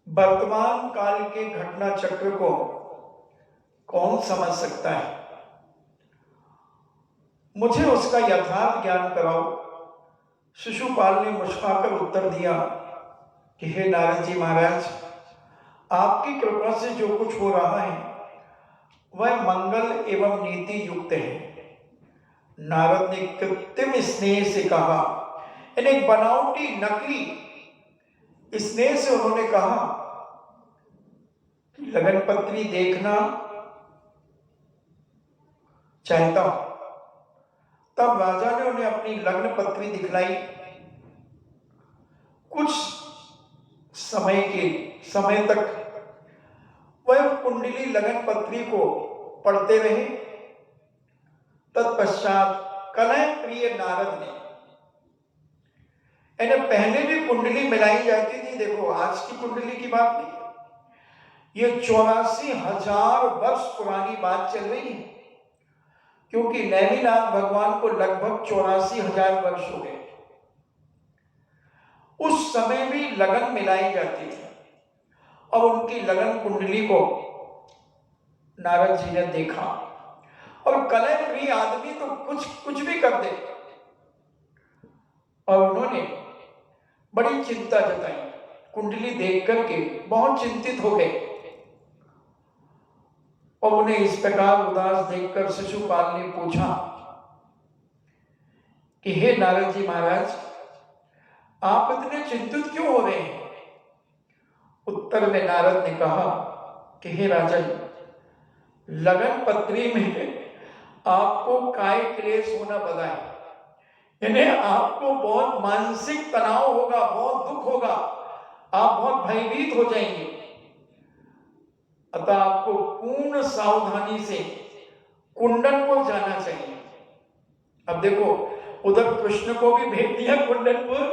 वर्तमान काल के घटना चक्र को कौन समझ सकता है? मुझे उसका यथार्थ ज्ञान कराओ। शिशुपाल ने मुस्कुराकर उत्तर दिया कि हे नारद जी महाराज, आपकी कृपा से जो कुछ हो रहा है वह मंगल एवं नीति युक्त है। नारद ने कृत्रिम स्नेह से कहा, एक बनावटी नकली स्नेह से उन्होंने कहा, लगन पत्री देखना चाहता हूं। तब राजा ने उन्हें अपनी लग्न पत्री दिखलाई। कुछ समय तक वह कुंडली लगन पत्री को पढ़ते रहे। तत्पश्चात कलह प्रिय नारद ने, इन्हें पहले भी कुंडली मिलाई जाती थी, देखो आज की कुंडली की बात नहीं, ये 84,000 वर्ष पुरानी बात चल रही है, क्योंकि नैमिनाथ भगवान को लगभग 84,000 वर्ष हो गए। उस समय भी लगन मिलाई जाती थी। अब उनकी लगन कुंडली को नारद जी ने देखा, और कलह प्रिय आदमी तो कुछ भी कर दे, और उन्होंने बड़ी चिंता जताई। कुंडली देख करके बहुत चिंतित हो गए और उन्हें इस प्रकार उदास देखकर शिशुपाल ने पूछा कि हे नारद जी महाराज, आप इतने चिंतित क्यों हो रहे हैं? उत्तर में नारद ने कहा कि हे राजन, लगन पत्री में आपको काय क्लेश होना बधाई, यानी आपको बहुत मानसिक तनाव होगा, बहुत दुख होगा, आप बहुत भयभीत हो जाएंगे। अतः आपको पूर्ण सावधानी से कुंडनपुर जाना चाहिए। अब देखो, उधर कृष्ण को भी भेज दिया कुंडनपुर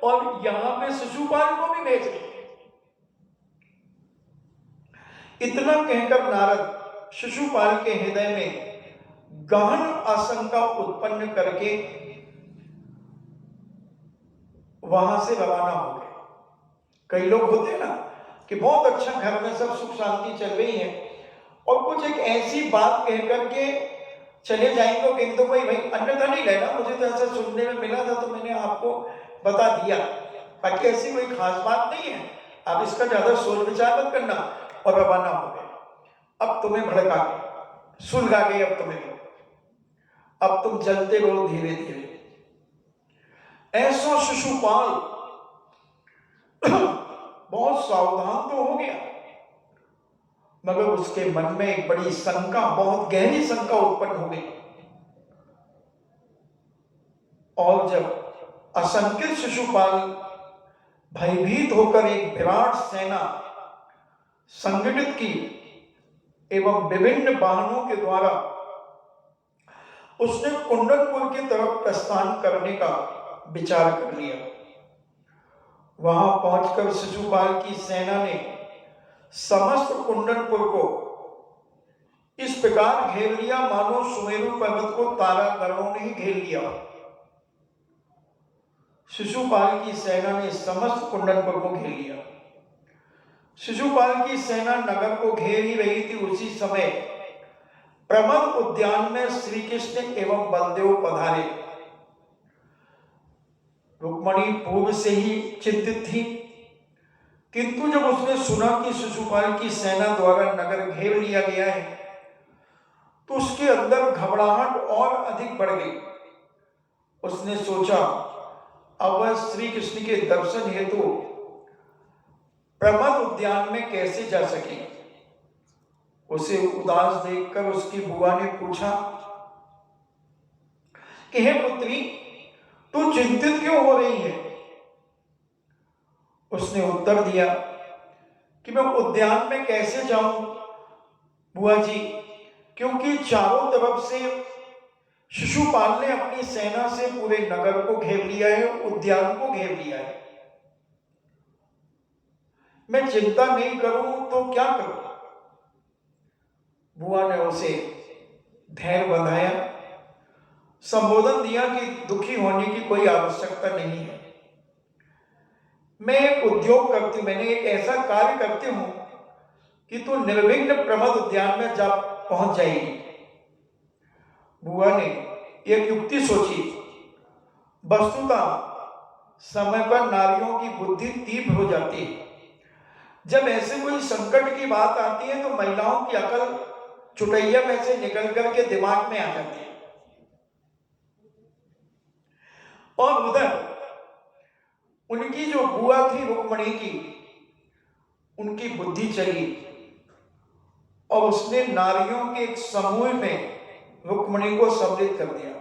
और यहां पे शिशुपाल को भी भेज दिया। इतना कहकर नारद शिशुपाल के हृदय में गहन आशंका उत्पन्न करके वहां से रवाना हो गए। कई लोग होते हैं ना कि बहुत अच्छा घर में सब सुख शांति चल रही है और कुछ एक ऐसी बात कह करके चले जाएंगे कि तो भाई अन्यथा नहीं लेना, मुझे तो ऐसा सुनने में मिला था तो मैंने आपको बता दिया, बाकी ऐसी कोई खास बात नहीं है, आप इसका ज्यादा सोच विचार मत करना। और रवाना हो गए। अब तुम्हें भड़का गए, सुलगा गए, अब तुम्हें, अब तुम चलते रहो धीरे धीरे। ऐसा शिशुपाल बहुत सावधान तो हो गया, मगर उसके मन में एक बड़ी शंका, बहुत गहरी शंका उत्पन्न हो गई। और जब असंख्य शिशुपाल भयभीत होकर एक विराट सेना संगठित की एवं विभिन्न वाहनों के द्वारा उसने कुंडनपुर की तरफ प्रस्थान करने का विचार कर लिया। वहां पहुंचकर शिशुपाल की सेना ने समस्त कुंडनपुर को इस प्रकार घेर लिया मानो सुमेरु पर्वत को तारागणों ने ही घेर लिया। शिशुपाल की सेना ने समस्त कुंडनपुर को घेर लिया। शिशुपाल की सेना नगर को घेर ही रही थी। उसी समय प्रमद उद्यान में श्री कृष्ण एवं बलदेव पधारे। रुक्मणी पूर्व से ही चिंतित थी, किंतु जब उसने सुना कि शिशुपाल की सेना द्वारा नगर घेर लिया गया है तो उसके अंदर घबराहट और अधिक बढ़ गई। उसने सोचा अब वह श्री कृष्ण के दर्शन हेतु प्रमद उद्यान में कैसे जा सके। उसे उदास देखकर उसकी बुआ ने पूछा कि हे पुत्री, तू चिंतित क्यों हो रही है? उसने उत्तर दिया कि मैं उद्यान में कैसे जाऊं बुआ जी, क्योंकि चारों तरफ से शिशुपाल ने अपनी सेना से पूरे नगर को घेर लिया है, उद्यान को घेर लिया है। मैं चिंता नहीं करूं तो क्या करूं? बुआ ने उसे धैर्य बंधाया, संबोधन दिया कि दुखी होने की कोई आवश्यकता नहीं है। मैं एक उद्योग करती, मैंने एक ऐसा कार्य करती हूं कि तू निर्विघ्न प्रमद उद्यान में जा पहुंच जाएगी। बुआ ने एक युक्ति सोची। वस्तुतः समय पर नारियों की बुद्धि तीव्र हो जाती है। जब ऐसे कोई संकट की बात आती है तो महिलाओं की अकल चुटैया में से निकल करके दिमाग में आ जाती है। और उधर उनकी जो बुआ थी रुक्मणी की, उनकी बुद्धि चली और उसने नारियों के एक समूह में रुक्मणी को सम्मिलित कर दिया।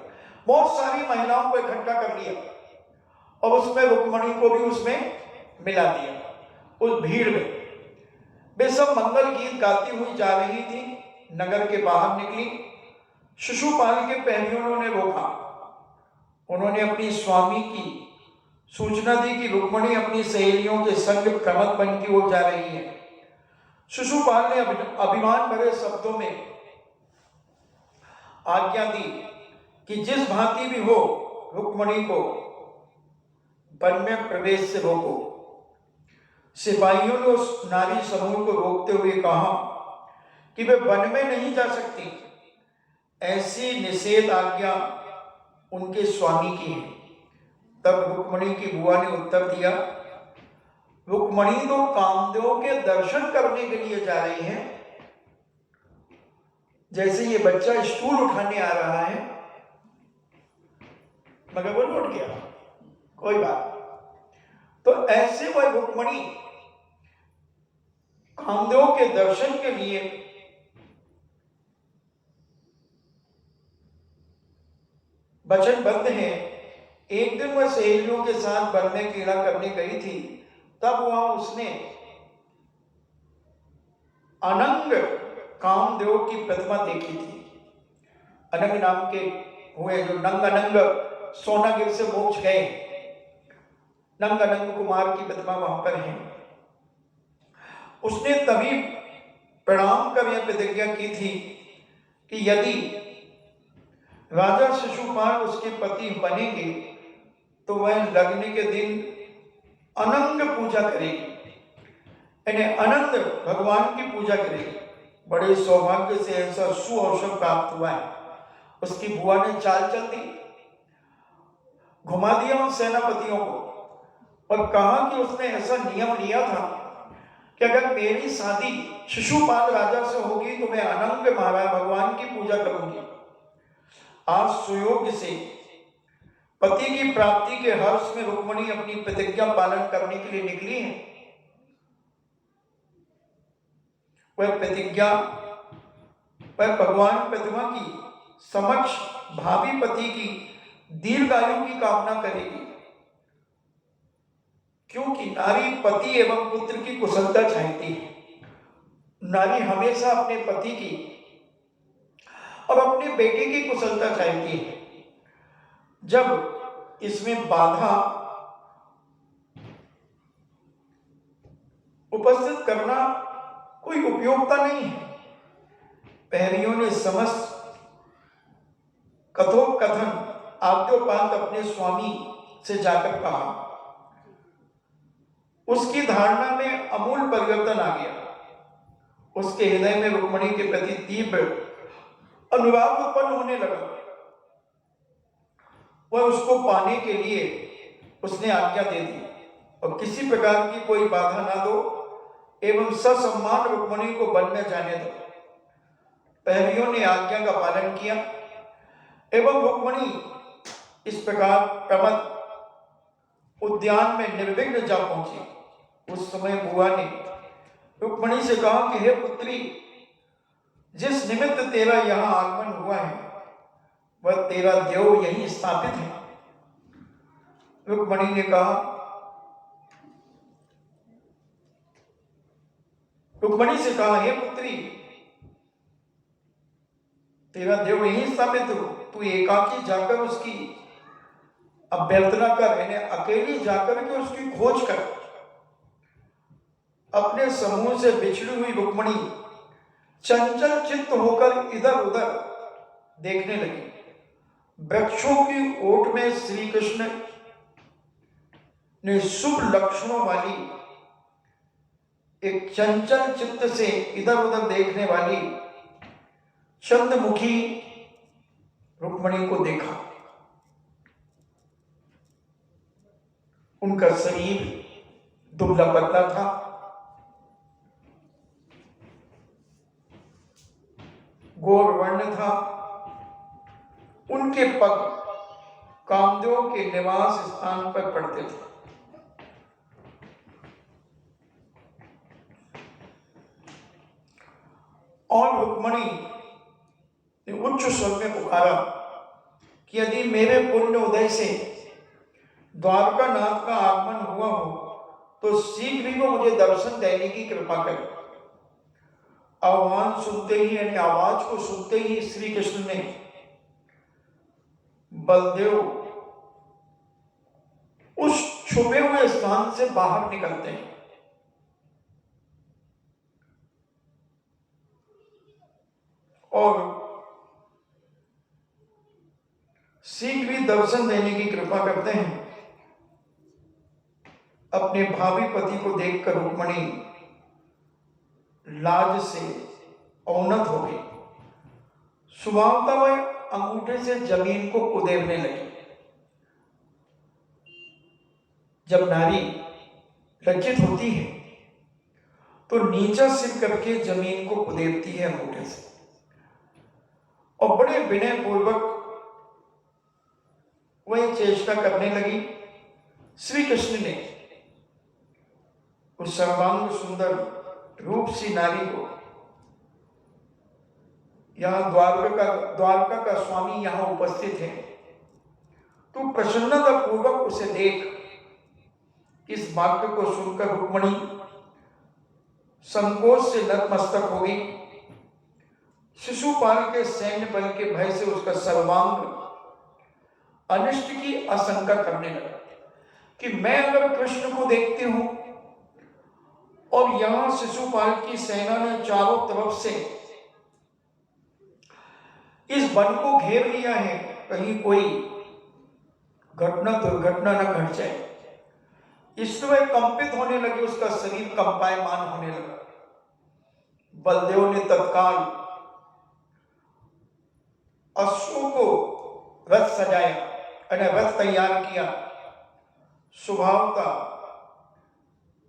बहुत सारी महिलाओं को इकट्ठा कर लिया और उसमें रुक्मणी को भी उसमें मिला दिया। उस भीड़ में वे सब मंगल गीत गाती हुई जा रही थी। नगर के बाहर निकली। शिशुपाल के पहनियों ने रोका। उन्होंने अपनी स्वामी की सूचना दी कि रुक्मणी अपनी सहेलियों के संग प्रमद वन की ओर जा रही है। शिशुपाल ने अभिमान भरे शब्दों में आज्ञा दी कि जिस भांति भी हो रुक्मणी को वन में प्रवेश से रोको। सिपाहियों ने उस नारी समूह को रोकते हुए कहा कि वे वन में नहीं जा सकती। ऐसी निषेध आज्ञा उनके स्वामी की है। तब रुक्मणी की बुआ ने उत्तर दिया, रुक्मणी तो कामदेव के दर्शन करने के लिए जा रही है। जैसे ये बच्चा स्टूल उठाने आ रहा है मगर वो लौट गया, कोई बात। तो ऐसे वह रुक्मणी कामदेव के दर्शन के लिए वचनबद्ध है। एक दिन वह सहेलियों के साथ वन में क्रीड़ा करने गई थी, तब वहां उसने अनंग कामदेव की प्रतिमा देखी थी। अनंग नाम के हुए जो नंग अनंग सोनागिर से मोक्ष गए, नंग अनंग कुमार की प्रतिमा वहां पर है। उसने तभी प्रणाम कर यह प्रतिज्ञा की थी कि यदि राजा शिशुपाल उसके पति बनेंगे तो वह लगने के दिन अनंग पूजा करेगी, यानी अनंत भगवान की पूजा करेगी। बड़े सौभाग्य से ऐसा सुअवसर प्राप्त हुआ है। उसकी बुआ ने चाल चल दी, घुमा दिया उन सेनापतियों को और कहा कि उसने ऐसा नियम लिया था कि अगर मेरी शादी शिशुपाल राजा से होगी तो मैं अनंग महाराज भगवान की पूजा करूंगी। आज सुयोग से पति की प्राप्ति के हर्ष में रुक्मणी अपनी प्रतिज्ञा पालन करने के लिए निकली है। वह प्रतिज्ञा वह भगवान प्रतिमा की समक्ष भावी पति की दीर्घायु की कामना करेगी, क्योंकि नारी पति एवं पुत्र की कुशलता चाहती है। नारी हमेशा अपने पति की और अपने बेटे की कुशलता चाहती है। जब इसमें बाधा उपस्थित करना कोई उपयोगिता नहीं है। पहरियों ने समस्त कथोपकथन आद्योपांत अपने स्वामी से जाकर कहा। उसकी धारणा में अमूल परिवर्तन आ गया। उसके हृदय में रुक्मणी के प्रति तीव्र अनुराग उत्पन्न होने लगा। वह उसको पाने के लिए उसने आज्ञा दे दी और किसी प्रकार की कोई बाधा ना दो एवं ससम्मान रुक्मणी को वन में जाने दो। पहरियों ने आज्ञा का पालन किया एवं रुक्मणी इस प्रकार प्रमद उद्यान में निर्विघ्न जा पहुंची। उस समय बुआ ने रुक्मणी से कहा कि हे पुत्री, जिस निमित्त तेरा यहां आगमन हुआ है वह तेरा देव यहीं स्थापित है। रुक्मणी ने कहा, रुक्मणी से कहा, हे पुत्री, तेरा देव यहीं स्थापित हो। तू एकाकी जाकर उसकी अभ्यर्थना कर, यानी अकेली जाकर के उसकी खोज कर। अपने समूह से बिछड़ी हुई रुक्मणी चंचल चित्त होकर इधर उधर देखने लगी। वृक्षों की ओट में श्री कृष्ण ने शुभ लक्षणों वाली एक चंचल चित्त से इधर उधर देखने वाली चंद्रमुखी रुक्मणी को देखा। उनका शरीर दुबला पतला था, गौर वर्ण था। उनके पग कामदेव के निवास स्थान पर पड़ते थे। और रुक्मणी ने उच्च स्वर में पुकारा कि यदि मेरे पुण्य उदय से द्वारका नाथ का आगमन हुआ हो तो शीघ्र ही वो मुझे दर्शन देने की कृपा करे। आह्वान सुनते ही, यानी आवाज को सुनते ही श्री कृष्ण ने बलदेव उस छुपे हुए स्थान से बाहर निकलते हैं और शीघ्र ही दर्शन देने की कृपा करते हैं। अपने भावी पति को देखकर रुक्मणी लाज से अवनत हो गई। स्वभावतः वह अंगूठे से जमीन को कुदेरने लगी। जब नारी लज्जित होती है तो नीचा सिर करके जमीन को कुदेरती है अंगूठे से और बड़े विनय पूर्वक वही चेष्टा करने लगी। श्री कृष्ण ने उस सर्वांग सुंदर रूप सी नारी को, यहां द्वारका का स्वामी यहां उपस्थित है, तो प्रसन्नता पूर्वक उसे देख इस वाक्य को सुनकर रुक्मणी संकोच से नतमस्तक हो गई। शिशुपाल के सैन्य बल के भय से उसका सर्वांग अनिष्ट की आशंका करने लगा कि मैं अगर कृष्ण को देखती हूं और यहां शिशुपाल की सेना ने चारों तरफ से इस वन को घेर लिया है, कहीं कोई दुर्घटना न घट जाए। इसलिए कंपित होने लगे, उसका शरीर कंपायमान होने लगा। बलदेव ने तत्काल अश्वों को रथ सजाया, रथ तैयार किया। स्वभावता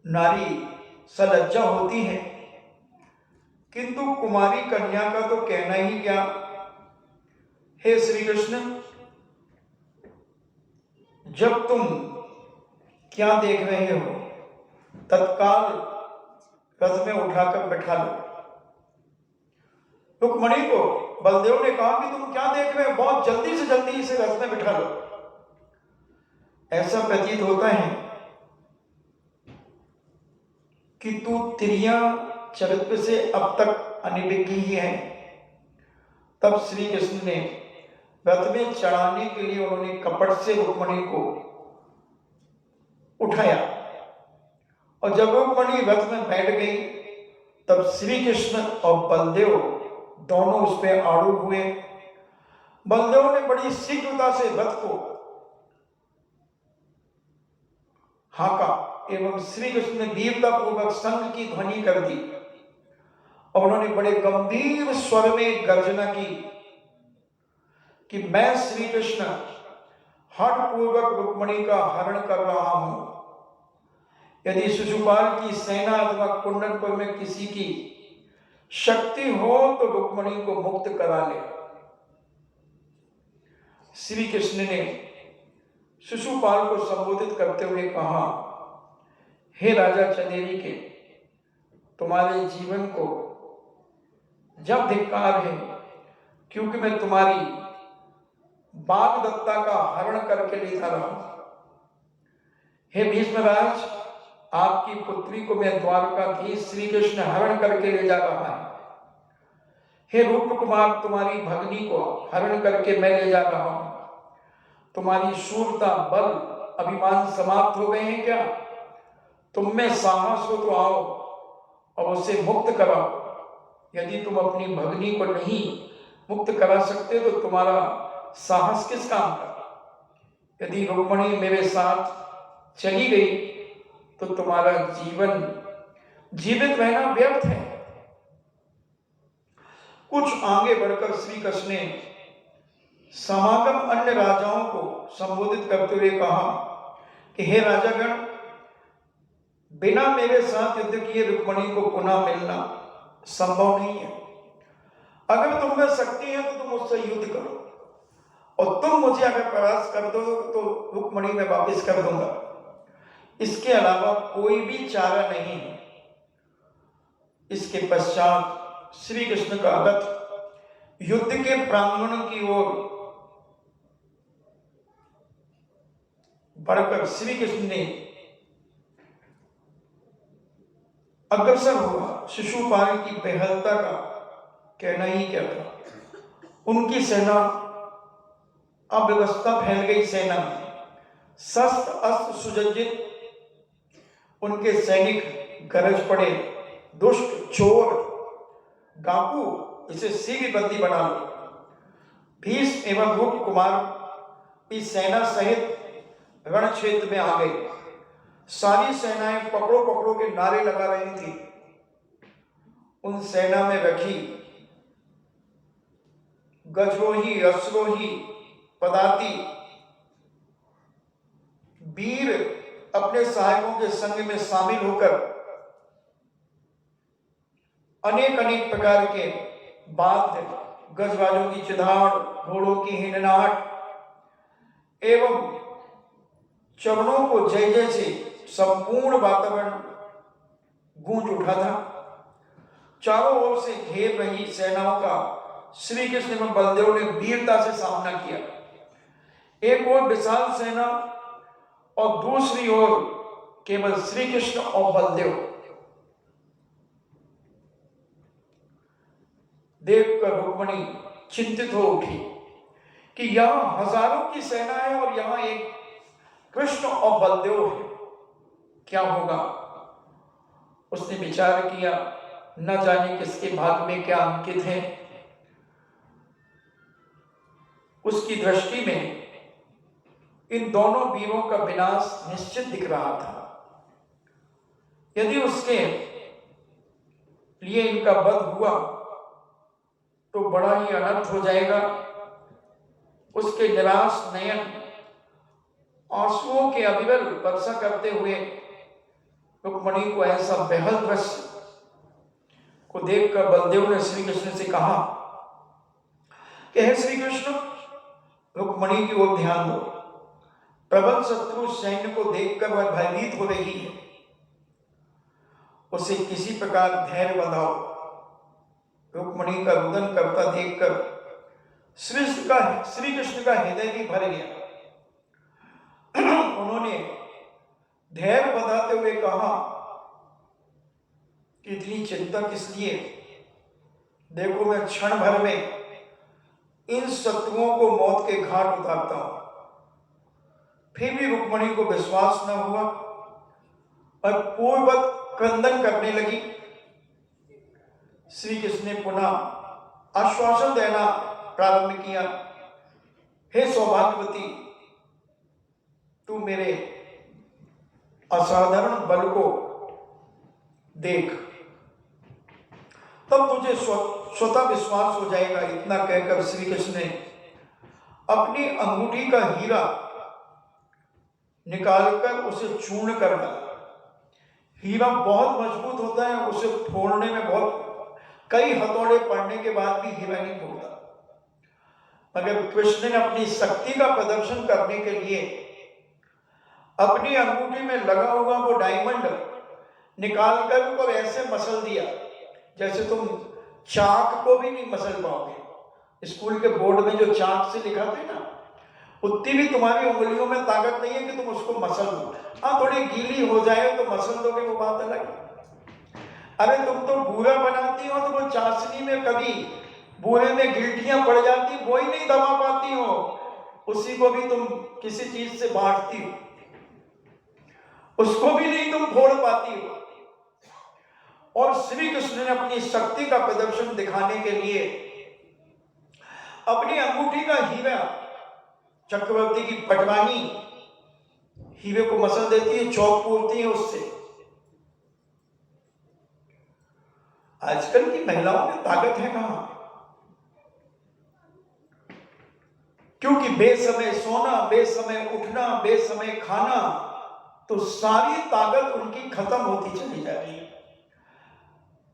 नारी सलज्जा होती है, किंतु कुमारी कन्या का तो कहना ही क्या। हे श्री कृष्ण, जब तुम क्या देख रहे हो, तत्काल रथ में उठाकर बैठा लो। रुक्मणी को बलदेव ने कहा कि तुम क्या देख रहे हो, बहुत जल्दी से जल्दी इसे रथ में बिठा लो। ऐसा प्रतीत होता है कि तू तिरिया चरित्र से अब तक अनिभिज्ञ ही है। तब श्री कृष्ण ने रथ में चढ़ाने के लिए उन्होंने कपट से रुक्मणी को उठाया और जब रुक्मणी रथ में बैठ गई तब श्री कृष्ण और बलदेव दोनों उस पर आरूढ़ हुए। बलदेव ने बड़ी शीघ्रता से रथ को हाका एवं श्री कृष्ण ने वीरता पूर्वक संघ की ध्वनि कर दी और उन्होंने बड़े गंभीर स्वर में गर्जना की कि मैं श्री कृष्ण हठ पूर्वक रुक्मणी का हरण कर रहा हूं। यदि शिशुपाल की सेना अथवा कुंडनपुर में किसी की शक्ति हो तो रुक्मणी को मुक्त करा ले। श्री कृष्ण ने शिशुपाल को संबोधित करते हुए कहा, हे राजा चंदेरी के, तुम्हारे जीवन को जब धिक्कार है, क्योंकि मैं तुम्हारी बागदत्ता का हरण करके ले जा रहा हूं। हे भीष्मराज, आपकी पुत्री को मैं द्वारकाधीश श्री कृष्ण हरण करके ले जा रहा है। हे रूप कुमार, तुम्हारी भगनी को हरण करके मैं ले जा रहा हूं। तुम्हारी शूरता, बल, अभिमान समाप्त हो गए हैं क्या? तुम में साहस हो तो आओ और उसे मुक्त कराओ। यदि तुम अपनी भगनी को नहीं मुक्त करा सकते तो तुम्हारा साहस किस काम का? यदि रुक्मणी मेरे साथ चली गई तो तुम्हारा जीवन जीवित रहना व्यर्थ है। कुछ आगे बढ़कर श्री कृष्ण ने समागम अन्य राजाओं को संबोधित करते हुए कहा कि हे राजागण, बिना मेरे साथ युद्ध किए रुक्मणी को पुनः मिलना संभव नहीं है। अगर तुम में शक्ति है तो तुम मुझसे युद्ध करो और तुम मुझे अगर परास्त कर दो तो रुक्मणी में वापस कर दूंगा। इसके अलावा कोई भी चारा नहीं है। इसके पश्चात श्री कृष्ण का रथ युद्ध के प्रांगण की ओर बढ़कर श्री कृष्ण ने अग्रसर हुआ। शिशुपाल की बेहलता का कहना ही क्या था। उनकी सेना अव्यवस्था फैल गई। सेना में शस्त्र अस्त्र सुसज्जित, उनके सैनिक गरज पड़े, दुष्ट, चोर, डाकू, इसे सीधी बंदी बना लो। भीष्म एवं रूप कुमार इस सेना सहित रण क्षेत्र में आ गए। सारी सेनाएं पकड़ो पकड़ो के नारे लगा रही थी। उन सेना में रखी गजरोही, अश्वरोही, पदाती, वीर अपने सहायकों के संग में शामिल होकर अनेक अनेक प्रकार के वाद्य, गजबाजों की चिल्लाहट, घोड़ों की हिननाहट एवं चरणों को जय जय से संपूर्ण वातावरण गूंज उठा था। चारों ओर से घेर रही सेनाओं का श्री कृष्ण एवं बलदेव ने वीरता से सामना किया। एक ओर विशाल सेना और दूसरी ओर केवल श्री कृष्ण और बलदेव। देखकर रुक्मिणी चिंतित हो उठी कि यहां हजारों की सेना है और यहां एक कृष्ण और बलदेव है, क्या होगा। उसने विचार किया, न जाने किसके भाग्य में क्या अंकित है। उसकी दृष्टि में इन दोनों वीरों का विनाश निश्चित दिख रहा था। यदि उसके लिए इनका वध हुआ तो बड़ा ही अनर्थ हो जाएगा। उसके निराश नयन आंसुओं के अविरल वर्षा करते हुए रुक्मिणी को ऐसा बेहद दृश्य को देखकर बलदेव ने श्री कृष्ण से कहा कि हे श्री कृष्ण, रुक्मिणी की ओर ध्यान दो। प्रबल शत्रु सैन्य को देखकर वह भयभीत हो रही है, उसे किसी प्रकार धैर्य बंधाओ। रुक्मिणी का रुदन करता देखकर श्री कृष्ण का हृदय भी भर गया। उन्होंने धैर्य बंधाते हुए कहा कि इतनी चिंता किस लिए? देखो, मैं क्षण भर में इन शत्रुओं को मौत के घाट उतारता हूं। फिर भी रुक्मिणी को विश्वास न हुआ और पूर्ववत क्रंदन करने लगी। श्री कृष्ण ने पुनः आश्वासन देना प्रारंभ किया, हे सौभाग्यवती, तू मेरे असाधारण बल को देख, तब तुझे स्वतः विश्वास हो जाएगा। इतना कहकर श्री कृष्ण ने अपनी अंगूठी का हीरा निकालकर उसे चूर्ण कर डाला। हीरा बहुत मजबूत होता है, उसे फोड़ने में बहुत कई हथौड़े पड़ने के बाद भी हीरा नहीं फूटता। मगर कृष्ण ने अपनी शक्ति का प्रदर्शन करने के लिए अपनी अंगूठी में लगा हुआ वो डायमंड निकालकर ऊपर ऐसे मसल दिया जैसे तुम चाक को भी नहीं मसल पाओगे। स्कूल के बोर्ड में जो चाक से लिखा थे ना, उतनी भी तुम्हारी उंगलियों में ताकत नहीं है कि तुम उसको मसल दो। हाँ, थोड़ी गीली हो जाए तो मसल दोगे, वो बात अलग है। अरे तुम तो बूरा बनाती हो तो वो चाशनी में कभी बूरे में गिल्टियां पड़ जाती, वो ही नहीं दबा पाती हो, उसी को भी तुम किसी चीज से बांटती हो, उसको भी नहीं तुम फोड़ पाती हो। और श्री कृष्ण ने अपनी शक्ति का प्रदर्शन दिखाने के लिए अपनी अंगूठी का हीरा, चक्रवर्ती की पटवानी हीरे को मसल देती है, चौक पूरती है उससे। आजकल की महिलाओं में ताकत है कहां? क्योंकि बेसमय सोना, बेसमय उठना, बेसमय खाना, तो सारी ताकत उनकी खत्म होती चली जा रही है।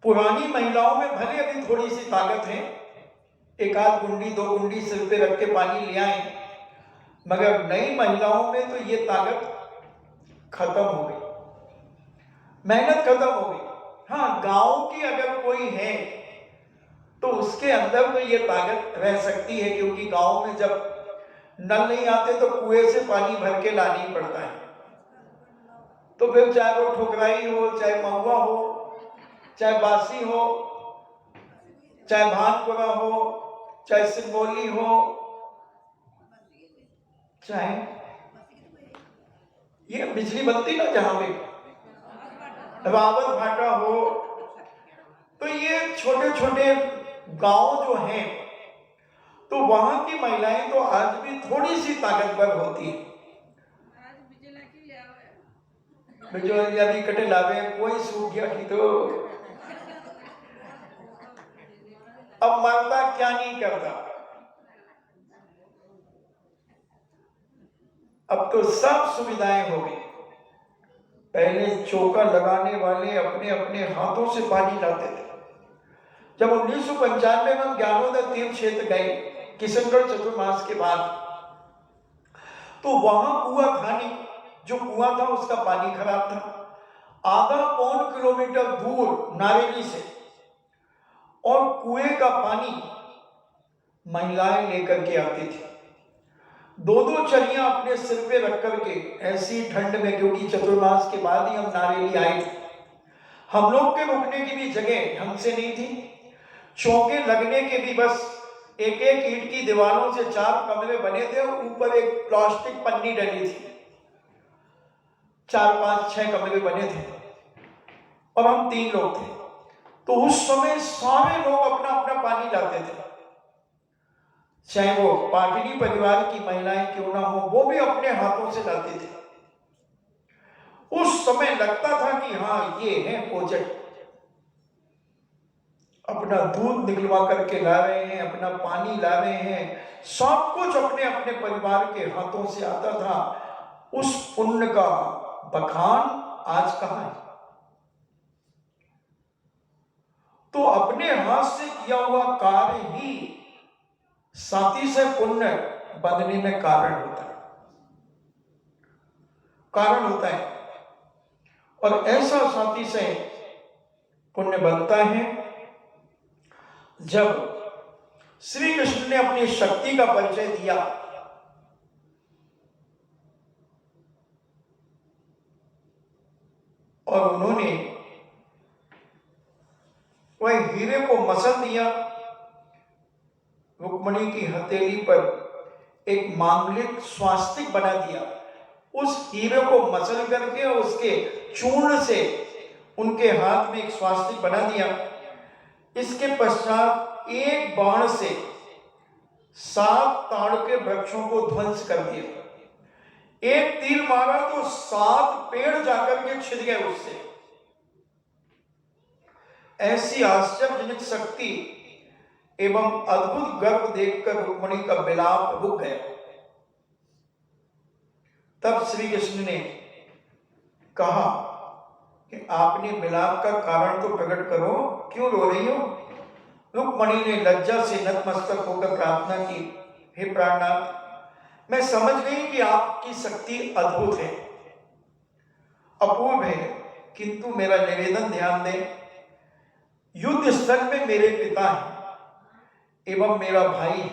पुरानी महिलाओं में भले अभी थोड़ी सी ताकत है, एक आध गुंडी दो गुंडी सिर पे रख के पानी ले आए, मगर नई महिलाओं में तो ये ताकत खत्म हो गई, मेहनत खत्म हो गई। हाँ, गांव की अगर कोई है तो उसके अंदर तो ये ताकत रह सकती है, क्योंकि गांव में जब नल नहीं आते तो कुएं से पानी भर के लाना ही पड़ता है। तो फिर चाहे वो ठुकराई हो, चाहे महुआ हो, चाहे बासी हो, चाहे भानपुरा हो, चाहे सिंगोली हो, चाहे ये बिजली बत्ती ना जहां पे रावत भाटा हो, तो ये छोटे छोटे गांव जो हैं, तो वहां की महिलाएं तो आज भी थोड़ी सी ताकतवर होती है। बिजोलिया भी कटे लावे, कोई सूख गया कि तो अब मरता क्या नहीं करता। अब तो सब सुविधाएं हो गई। पहले चौका लगाने वाले अपने अपने हाथों से पानी लाते थे। जब 1995 में हम ज्ञानोदय तीर्थ क्षेत्र गए किशनगढ़ चतुर्मास के बाद, तो वहां कुआं था नहीं, जो कुआं था उसका पानी खराब था। आधा पौन किलोमीटर दूर नारेली से, और कुएं का पानी महिलाएं लेकर के आती थी। दो दो चरियां अपने सिर पे रख करके, ऐसी ठंड में, क्योंकि चतुर्मास के बाद ही हम नारेली आए थे। हम लोग के रुकने की भी जगह ढंग से नहीं थी, चौके लगने के भी बस एक एक ईंट की दीवारों से 4 कमरे बने थे और ऊपर एक प्लास्टिक पन्नी डली थी। 4 5 6 कमरे बने थे और हम 3 लोग थे। तो उस समय सारे लोग अपना अपना पानी लाते थे, चाहे वो पाटनी परिवार की महिलाएं क्यों ना हो, वो भी अपने हाथों से लाते थे। उस समय लगता था कि हाँ, ये है प्रोजेक्ट, अपना दूध निकलवा करके ला रहे हैं, अपना पानी ला रहे हैं, सब कुछ अपने अपने परिवार के हाथों से आता था। उस पुण्य का बखान आज कहां है? तो अपने हाथ से किया हुआ कार्य ही साथी से पुण्य बनने में कारण होता है। और ऐसा साथी से पुण्य बनता है जब श्री कृष्ण ने अपनी शक्ति का परिचय दिया। और उन्होंने वह हीरे को मसल दिया, रुक्मणी की हथेली पर एक मांगलिक स्वास्तिक बना दिया। उस हीरे को मसल करके उसके चूर्ण से उनके हाथ में एक स्वास्तिक बना दिया। इसके पश्चात एक बाण से 7 ताड़ के वृक्षों को ध्वंस कर दिया। एक तीर मारा तो 7 पेड़ जाकर के छिद गए उससे। ऐसी आश्चर्यजनक शक्ति एवं अद्भुत गर्व देखकर रुक्मणी का विलाप रुक गया। तब श्री कृष्ण ने कहा कि आपने विलाप का कारण तो प्रकट करो, क्यों रो रही हो? रुक्मणी ने लज्जा से नतमस्तक होकर प्रार्थना की, हे प्राणनाथ, मैं समझ गई कि आपकी शक्ति अद्भुत है, अपूर्व है, किंतु मेरा निवेदन ध्यान दें। युद्ध स्थल में मेरे पिता हैं एवं मेरा भाई है,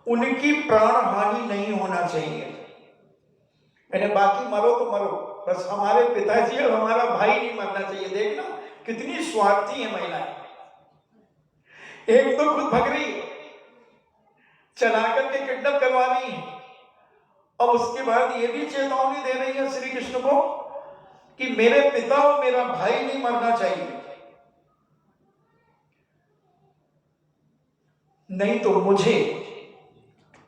उनकी प्राण हानि नहीं होना चाहिए। मैंने बाकी मरो तो मरो, बस हमारे पिताजी और हमारा भाई नहीं मरना चाहिए। देखना कितनी स्वार्थी है महिलाएं। एक तो खुद भग रही है, चला करके किडनैप करवा रही है, और उसके बाद ये भी चेतावनी दे रही है श्री कृष्ण को कि मेरे पिता और मेरा भाई नहीं मरना चाहिए, नहीं तो मुझे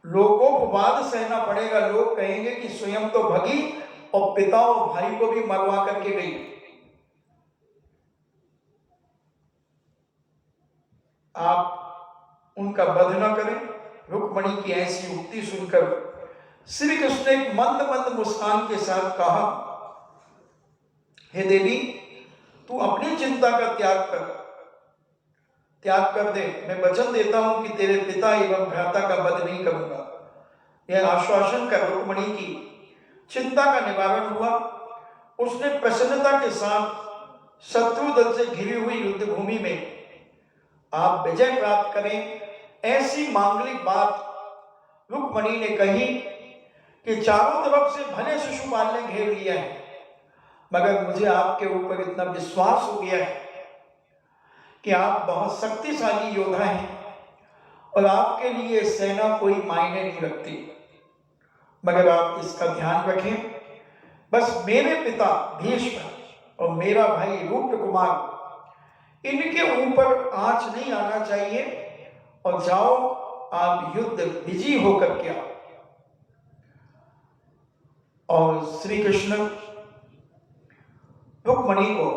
लोकोपवाद सहना पड़ेगा। लोग कहेंगे कि स्वयं तो भगी और पिता और भाई को भी मरवा करके गई। आप उनका वध न करें। रुक्मणी की ऐसी उक्ति सुनकर श्री कृष्ण ने एक मंद मंद मुस्कान के साथ कहा, हे देवी, तू अपनी चिंता का त्याग कर दे। मैं वचन देता हूं कि तेरे पिता एवं भ्राता का वध नहीं करूंगा। यह आश्वासन कर रुक्मणी की चिंता का निवारण हुआ। उसने प्रसन्नता के साथ शत्रु दल से घिरी हुई युद्ध भूमि में आप विजय प्राप्त करें, ऐसी मांगलिक बात रुक्मणी ने कही कि चारों तरफ से भले शिशुपाल ने घेर लिया है, मगर मुझे आपके ऊपर इतना विश्वास हो गया है कि आप बहुत शक्तिशाली योद्धा हैं और आपके लिए सेना कोई मायने नहीं रखती। मगर आप इसका ध्यान रखें, बस मेरे पिता भीष्म और मेरा भाई रूप कुमार, इनके ऊपर आंच नहीं आना चाहिए, और जाओ आप युद्ध विजयी होकर के आओ। और श्री कृष्ण रुक्मणी को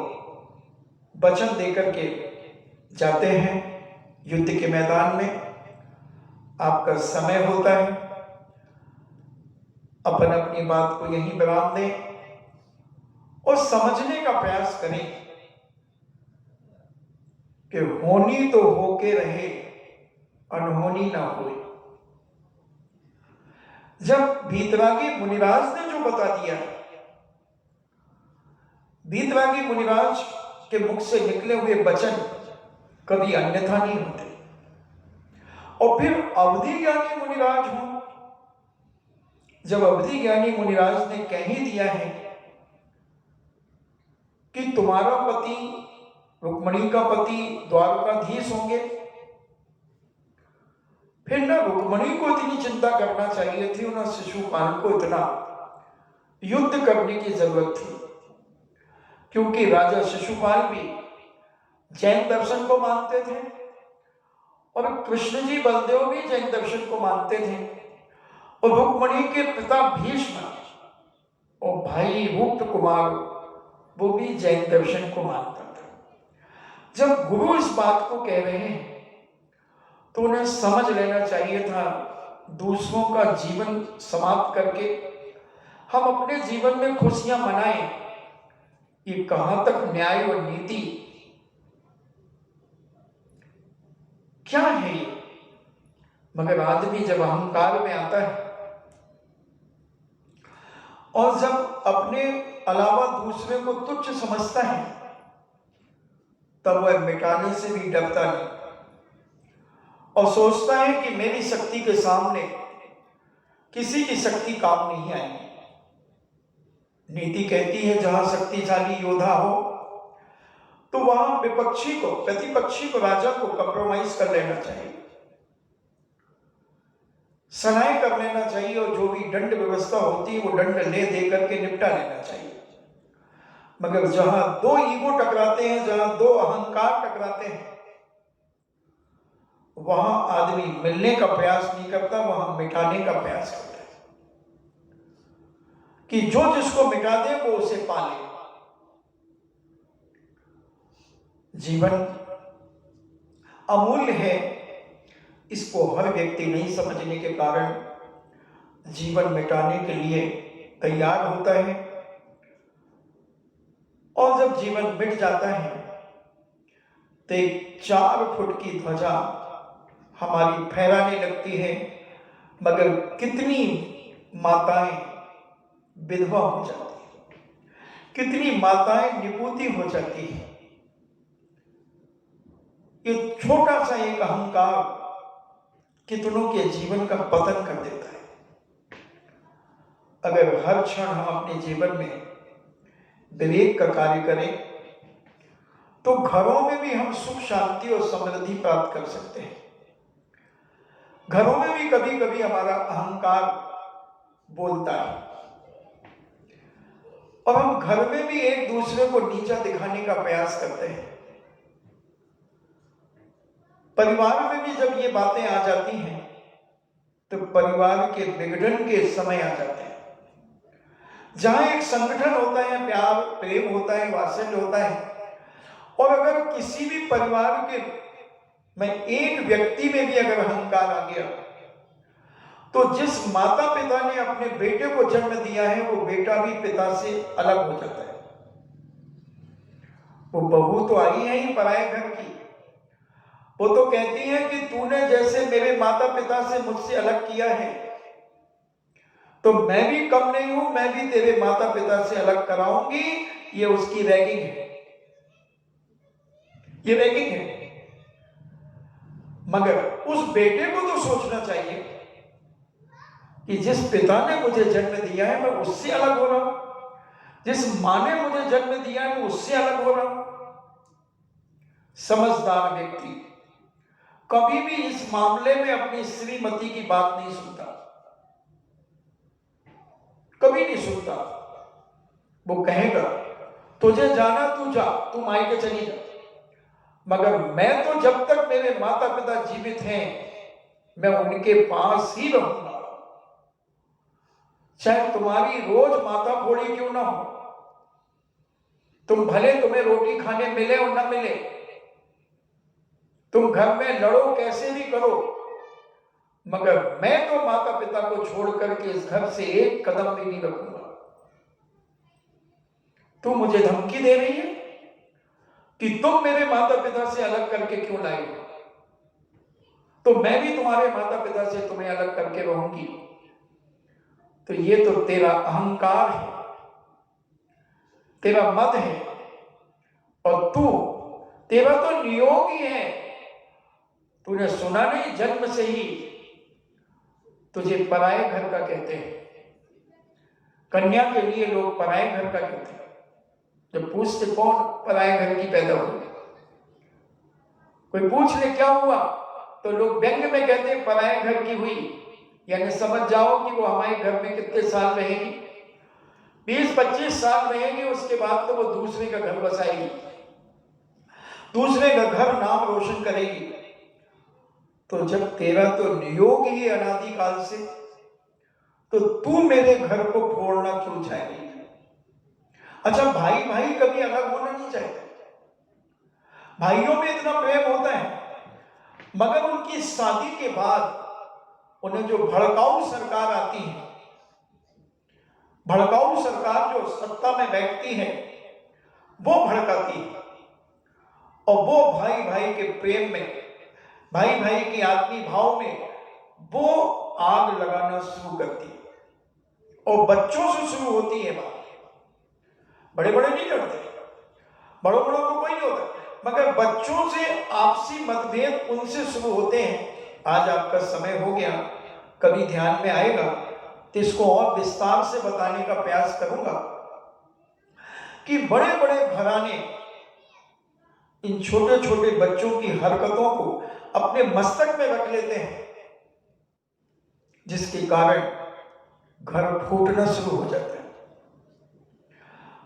वचन देकर के जाते हैं युद्ध के मैदान में। आपका समय होता है, अपन अपनी बात को यहीं विराम दें और समझने का प्रयास करें कि होनी तो होके रहे, अनहोनी ना होए। जब वीतरागी मुनिराज ने जो बता दिया, वीतरागी मुनिराज के मुख से निकले हुए वचन कभी अन्यथा नहीं होते। और फिर अवधि ज्ञानी मुनिराज हो, जब अवधि ज्ञानी मुनिराज ने कह ही दिया है कि तुम्हारा पति, रुक्मणी का पति द्वारकाधीश होंगे, फिर ना रुक्मणी को इतनी चिंता करना चाहिए थी, ना शिशुपाल को इतना युद्ध करने की जरूरत थी, क्योंकि राजा शिशुपाल भी जैन दर्शन को मानते थे और कृष्ण जी बलदेव भी जैन दर्शन को मानते थे, और रुक्मणी के पिता भीष्म और भाई रूप कुमार वो भी जैन दर्शन को मानता था। जब गुरु इस बात को कह रहे हैं तो उन्हें समझ लेना चाहिए था, दूसरों का जीवन समाप्त करके हम अपने जीवन में खुशियां मनाएं, ये कहां तक न्याय और नीति, क्या है ये? मगर आदमी जब अहंकार में आता है और जब अपने अलावा दूसरे को तुच्छ समझता है, तब वह मिटाने से भी डरता नहीं और सोचता है कि मेरी शक्ति के सामने किसी की शक्ति काम नहीं आएगी। नीति कहती है जहां शक्तिशाली योद्धा हो तो वहां विपक्षी को, प्रतिपक्षी को, राजा को कंप्रोमाइज कर लेना चाहिए, सनाई कर लेना चाहिए, और जो भी दंड व्यवस्था होती है वो दंड ले दे करके निपटा लेना चाहिए। मगर जहां दो ईगो टकराते हैं, जहां दो अहंकार टकराते हैं, वहां आदमी मिलने का प्रयास नहीं करता, वहां मिटाने का प्रयास करता है कि जो जिसको मिटा दे वो उसे पाले। जीवन अमूल्य है, इसको हर व्यक्ति नहीं समझने के कारण जीवन मिटाने के लिए तैयार होता है, और जब जीवन मिट जाता है तो एक 4 फुट की ध्वजा हमारी फहराने लगती है, मगर कितनी माताएं विधवा हो जाती है, कितनी माताएं निपुती हो जाती है। ये छोटा सा एक अहंकार कितनों के जीवन का पतन कर देता है। अगर हर क्षण हम अपने जीवन में विवेक का कार्य करें तो घरों में भी हम सुख, शांति और समृद्धि प्राप्त कर सकते हैं। घरों में भी कभी कभी हमारा अहंकार बोलता है और हम घर में भी एक दूसरे को नीचा दिखाने का प्रयास करते हैं। परिवार में भी जब ये बातें आ जाती हैं तो परिवार के विघटन के समय आ जाते हैं। जहां एक संगठन होता है, प्यार प्रेम होता है, वात्सल्य होता है, और अगर किसी भी परिवार के में एक व्यक्ति में भी अगर अहंकार आ गया तो जिस माता पिता ने अपने बेटे को जन्म दिया है वो बेटा भी पिता से अलग हो जाता है। वो बहू तो आई है ही पराए घर की, वो तो कहती है कि तूने जैसे मेरे माता पिता से मुझसे अलग किया है तो मैं भी कम नहीं हूं, मैं भी तेरे माता पिता से अलग कराऊंगी। ये उसकी रैगिंग है, ये रैगिंग है। मगर उस बेटे को तो सोचना चाहिए कि जिस पिता ने मुझे जन्म दिया है मैं उससे अलग हो रहा हूं, जिस मां ने मुझे जन्म दिया है मैं उससे अलग हो रहा हूं। समझदार व्यक्ति कभी भी इस मामले में अपनी श्रीमती की बात नहीं सुनता, कभी नहीं सुनता। वो कहेगा तुझे जाना तू जा, तू मायके चली जा, मगर मैं तो जब तक मेरे माता पिता जीवित हैं मैं उनके पास ही रहूंगा, चाहे तुम्हारी रोज माता फोड़ी क्यों ना हो, तुम भले तुम्हें रोटी खाने मिले और ना मिले, तुम घर में लड़ो कैसे भी करो, मगर मैं तो माता पिता को छोड़ करके इस घर से एक कदम भी नहीं रखूंगा। तू मुझे धमकी दे रही है कि तुम मेरे माता पिता से अलग करके क्यों लाए हो, तो मैं भी तुम्हारे माता पिता से तुम्हें अलग करके रहूंगी। तो ये तो तेरा अहंकार है, तेरा मद है, और तेरा तो नियोग ही है। तूने सुना नहीं, जन्म से ही तुझे पराये घर का कहते हैं। कन्या के लिए लोग पराये घर का कहते हैं। जब पूछते कौन पराये घर की पैदा हुई, कोई पूछ ले क्या हुआ, तो लोग व्यंग में कहते हैं पराये घर की हुई, यानी समझ जाओ कि वो हमारे घर में कितने साल रहेगी, 20-25 साल रहेगी, उसके बाद तो वो दूसरे का घर बसाएगी, दूसरे का घर नाम रोशन करेगी। तो जब तेरा तो नियोग ही अनादिकाल से, तो तू मेरे घर को फोड़ना क्यों चाहेगी? अच्छा, भाई भाई कभी अलग होना नहीं चाहते, भाइयों में इतना प्रेम होता है, मगर उनकी शादी के बाद उन्हें जो भड़काऊ सरकार आती है, भड़काऊ सरकार जो सत्ता में बैठती है, वो भड़काती है, और वो भाई भाई के प्रेम में, भाई भाई के आत्मीय भाव में वो आग लगाना शुरू करती है। और बच्चों से शुरू होती है बात, बड़े बड़े नहीं लड़ते, बड़ों बड़ों को कोई नहीं होता, मगर बच्चों से आपसी मतभेद उनसे शुरू होते हैं। आज आपका समय हो गया, कभी ध्यान में आएगा तो इसको और विस्तार से बताने का प्रयास करूंगा कि बड़े बड़े घराने इन छोटे छोटे बच्चों की हरकतों को अपने मस्तक में रख लेते हैं, जिसके कारण घर फूटना शुरू हो जाता है।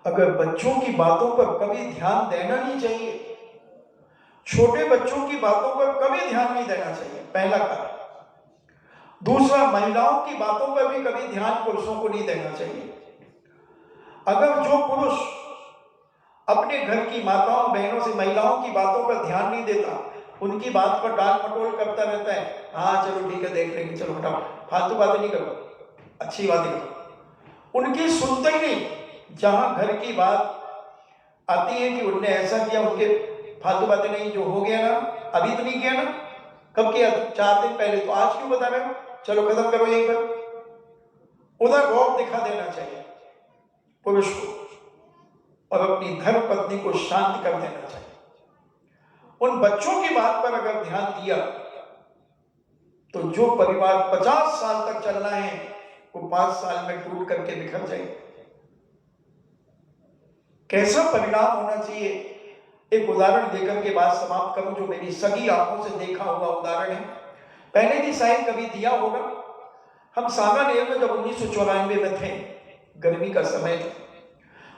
अगर बच्चों की बातों पर कभी ध्यान देना नहीं चाहिए, छोटे बच्चों की बातों पर कभी ध्यान नहीं देना चाहिए, पहला कारण। दूसरा, महिलाओं की बातों पर भी कभी ध्यान पुरुषों को नहीं देना चाहिए। अगर जो पुरुष अपने घर की माताओं बहनों से महिलाओं की बातों पर ध्यान नहीं देता, उनकी बात पर टाल मटोल करता रहता है, हाँ चलो ठीक है देख लेंगे, चलो हटाओ, फालतू बातें नहीं करो, अच्छी बातें करो, उनकी सुनते ही नहीं। जहां घर की बात आती है कि उनने ऐसा किया, उनके फालतू बातें नहीं, जो हो गया ना, अभी तो नहीं किया ना, कब किया, 4 दिन पहले, तो आज क्यों बता रहे हो, चलो खत्म करो यहीं पर। उधर गौर दिखा देना चाहिए पुरुष को, और अपनी धर्म पत्नी को शांत कर देना चाहिए। उन बच्चों की बात पर अगर ध्यान दिया तो जो परिवार 50 साल तक चलना है वो 5 साल में टूट करके बिखर जाए। कैसा परिणाम होना चाहिए, एक उदाहरण देकर के बात समाप्त करूं, जो मेरी सगी आंखों से देखा हुआ उदाहरण है। पहले भी शायद कभी दिया होगा। हम सांगानेर में जब 1994 में थे, गर्मी का समय था,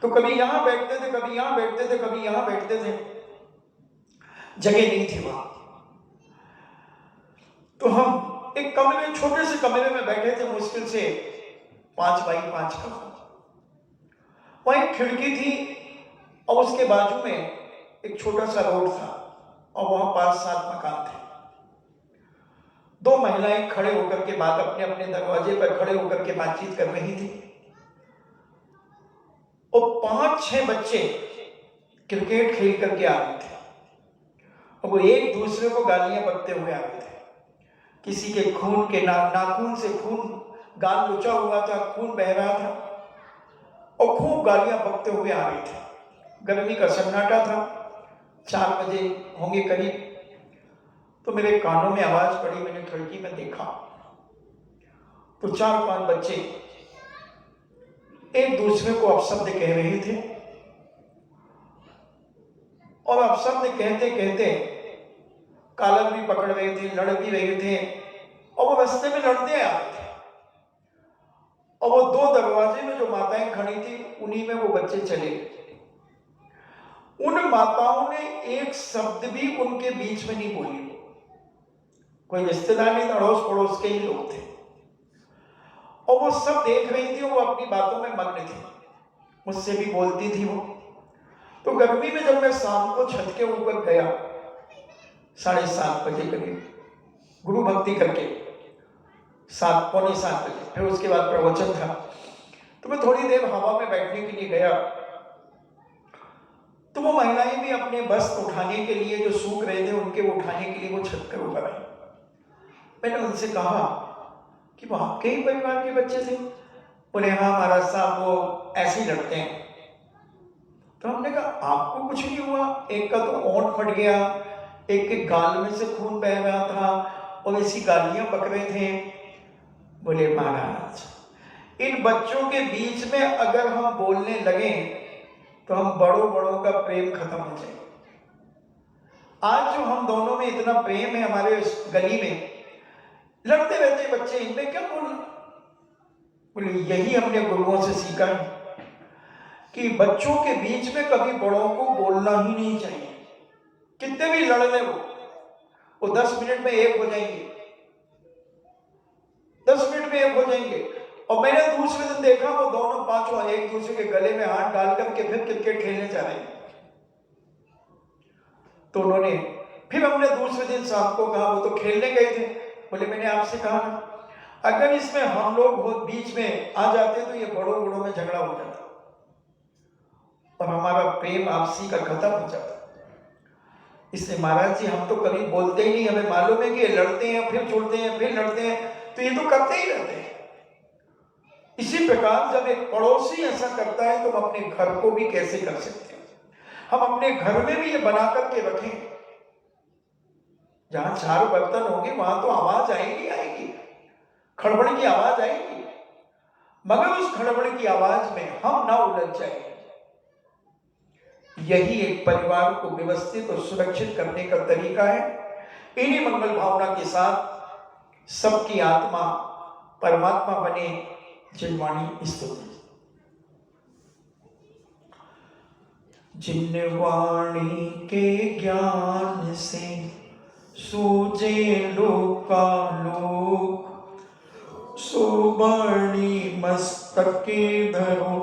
तो कभी यहां बैठते थे, कभी यहां बैठते थे, कभी यहां बैठते थे, जगह नहीं थी वहां। तो हम एक कमरे में, छोटे से कमरे में बैठे थे, मुश्किल से 5x5 का। वहां एक खिड़की थी और उसके बाजू में एक छोटा सा रोड था, और वहां 5-7 मकान थे। 2 महिलाएं खड़े होकर के बात, अपने अपने दरवाजे पर खड़े होकर के बातचीत कर रही थी, और 5-6 बच्चे क्रिकेट खेल करके आ रहे थे, और वो एक दूसरे को गालियां बकते हुए आ रहे थे। किसी के खून के नाखून से खून, गाल लुचा हुआ था, खून बह रहा था, और खूब गालियां बकते हुए आ रहे थे। गर्मी का सन्नाटा था, 4 बजे होंगे करीब। तो मेरे कानों में आवाज पड़ी, मैंने खिड़की में देखा तो 4-5 बच्चे एक दूसरे को अपशब्द कह रहे थे, और अपशब्द कहते कहते कालर भी पकड़ रहे थे, लड़ भी रहे थे, और वो रास्ते में लड़ते आ रहे थे। और वो 2 दरवाजे में जो माताएं खड़ी थी, उन्हीं में वो बच्चे चले। उन माताओं ने एक शब्द भी उनके बीच में नहीं बोली। कोई रिश्तेदार नहीं था, अड़ोस पड़ोस के ही लोग थे, और वो सब देख रही थी, वो अपनी बातों में मग्न थी, मुझसे भी बोलती थी वो। तो गर्मी में जब मैं शाम को छत के ऊपर गया 7:30 बजे करीब, गुरु भक्ति करके 7-पौने 7 बजे, फिर उसके बाद प्रवचन था, तो मैं थोड़ी देर हवा में बैठने के लिए गया। तो वो महिलाएं भी अपने वस्त्र उठाने के लिए, जो सूख रहे थे उनके वो उठाने के लिए वो छत पर ऊपर आई। मैंने उनसे कहा कि वो आपके ही परिवार के बच्चे थे? बोले हाँ महाराज साहब, वो ऐसे ही लड़ते हैं। तो हमने कहा आपको कुछ नहीं हुआ? एक का तो ओंठ फट गया, एक के गाल में से खून बह रहा था और ऐसी गालियां बक रहे थे। बोले महाराज, इन बच्चों के बीच में अगर हम बोलने लगे तो हम बड़ों बड़ों का प्रेम खत्म हो जाए। आज जो हम दोनों में इतना प्रेम है, हमारे गली में लड़ते रहते बच्चे, इनमें क्या बोलना? बोले यही हमने गुरुओं से सीखा है कि बच्चों के बीच में कभी बड़ों को बोलना ही नहीं चाहिए। कितने भी लड़ ले वो 10 मिनट में एक हो जाएंगे, 10 मिनट में एक हो जाएंगे। और मैंने दूसरे दिन देखा वो दोनों पांचों एक दूसरे के गले में हाथ डाल करके फिर क्रिकेट खेलने जा रहे हैं। तो उन्होंने फिर हमने दूसरे दिन शाम को कहा वो तो खेलने गए थे। बोले मैंने आपसे कहा ना, अगर इसमें हम लोग बीच में आ जाते तो ये बड़ों बड़ों में झगड़ा हो जाता और हमारा प्रेम आपसी का खत्म हो जाता। इसलिए महाराज जी हम तो कभी बोलते ही नहीं, हमें मालूम है कि ये लड़ते हैं फिर छोड़ते हैं फिर लड़ते हैं, तो ये तो करते ही रहते हैं। इसी प्रकार जब एक पड़ोसी ऐसा करता है तो हम अपने घर को भी कैसे कर सकते हैं? हम अपने घर में भी ये बना करके रखें। जहां 4 बर्तन होंगे वहां तो आवाज आएगी आएगी, खड़बड़ की आवाज आएगी, मगर उस खड़बड़ की आवाज में हम ना उलझ जाए। यही एक परिवार को व्यवस्थित और सुरक्षित करने का तरीका है। इन्हीं मंगल भावना के साथ सबकी आत्मा परमात्मा बने। जिनवाणी स्तुति। जिनवाणी के ज्ञान से सूझे लोकालोक, सुबाणी मस्तक के धरो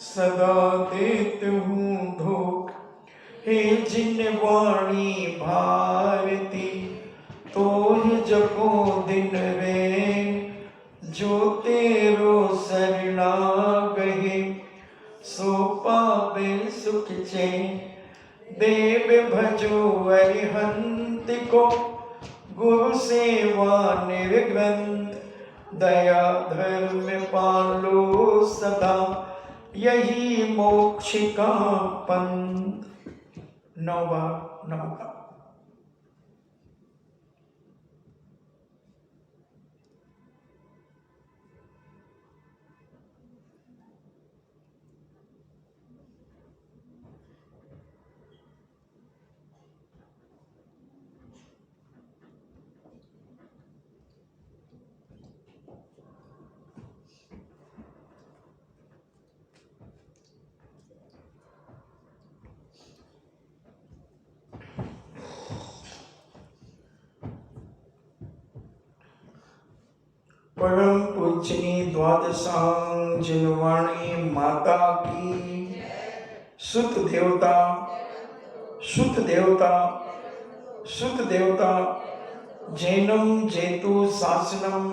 सदा देत हूँ धोख। हे जिनवाणी भारती तो जपो दिन रे, जो तेरो शरणा गहे सो पावे सुख चैन। देव भजो अरिहंत को गुरु सेवा निर्ग्रंथ, दया धर्म पालो सदा यही मोक्ष का पंथ। 9 बार नमः। परम पूजनी द्वादशांग जिनवाणी माता की सुत देवता सुत देवता सुत देवता जैनम जेतु शासनम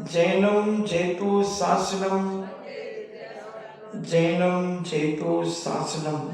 जैनम जेतु शासनम जैनम जेतु शासनम।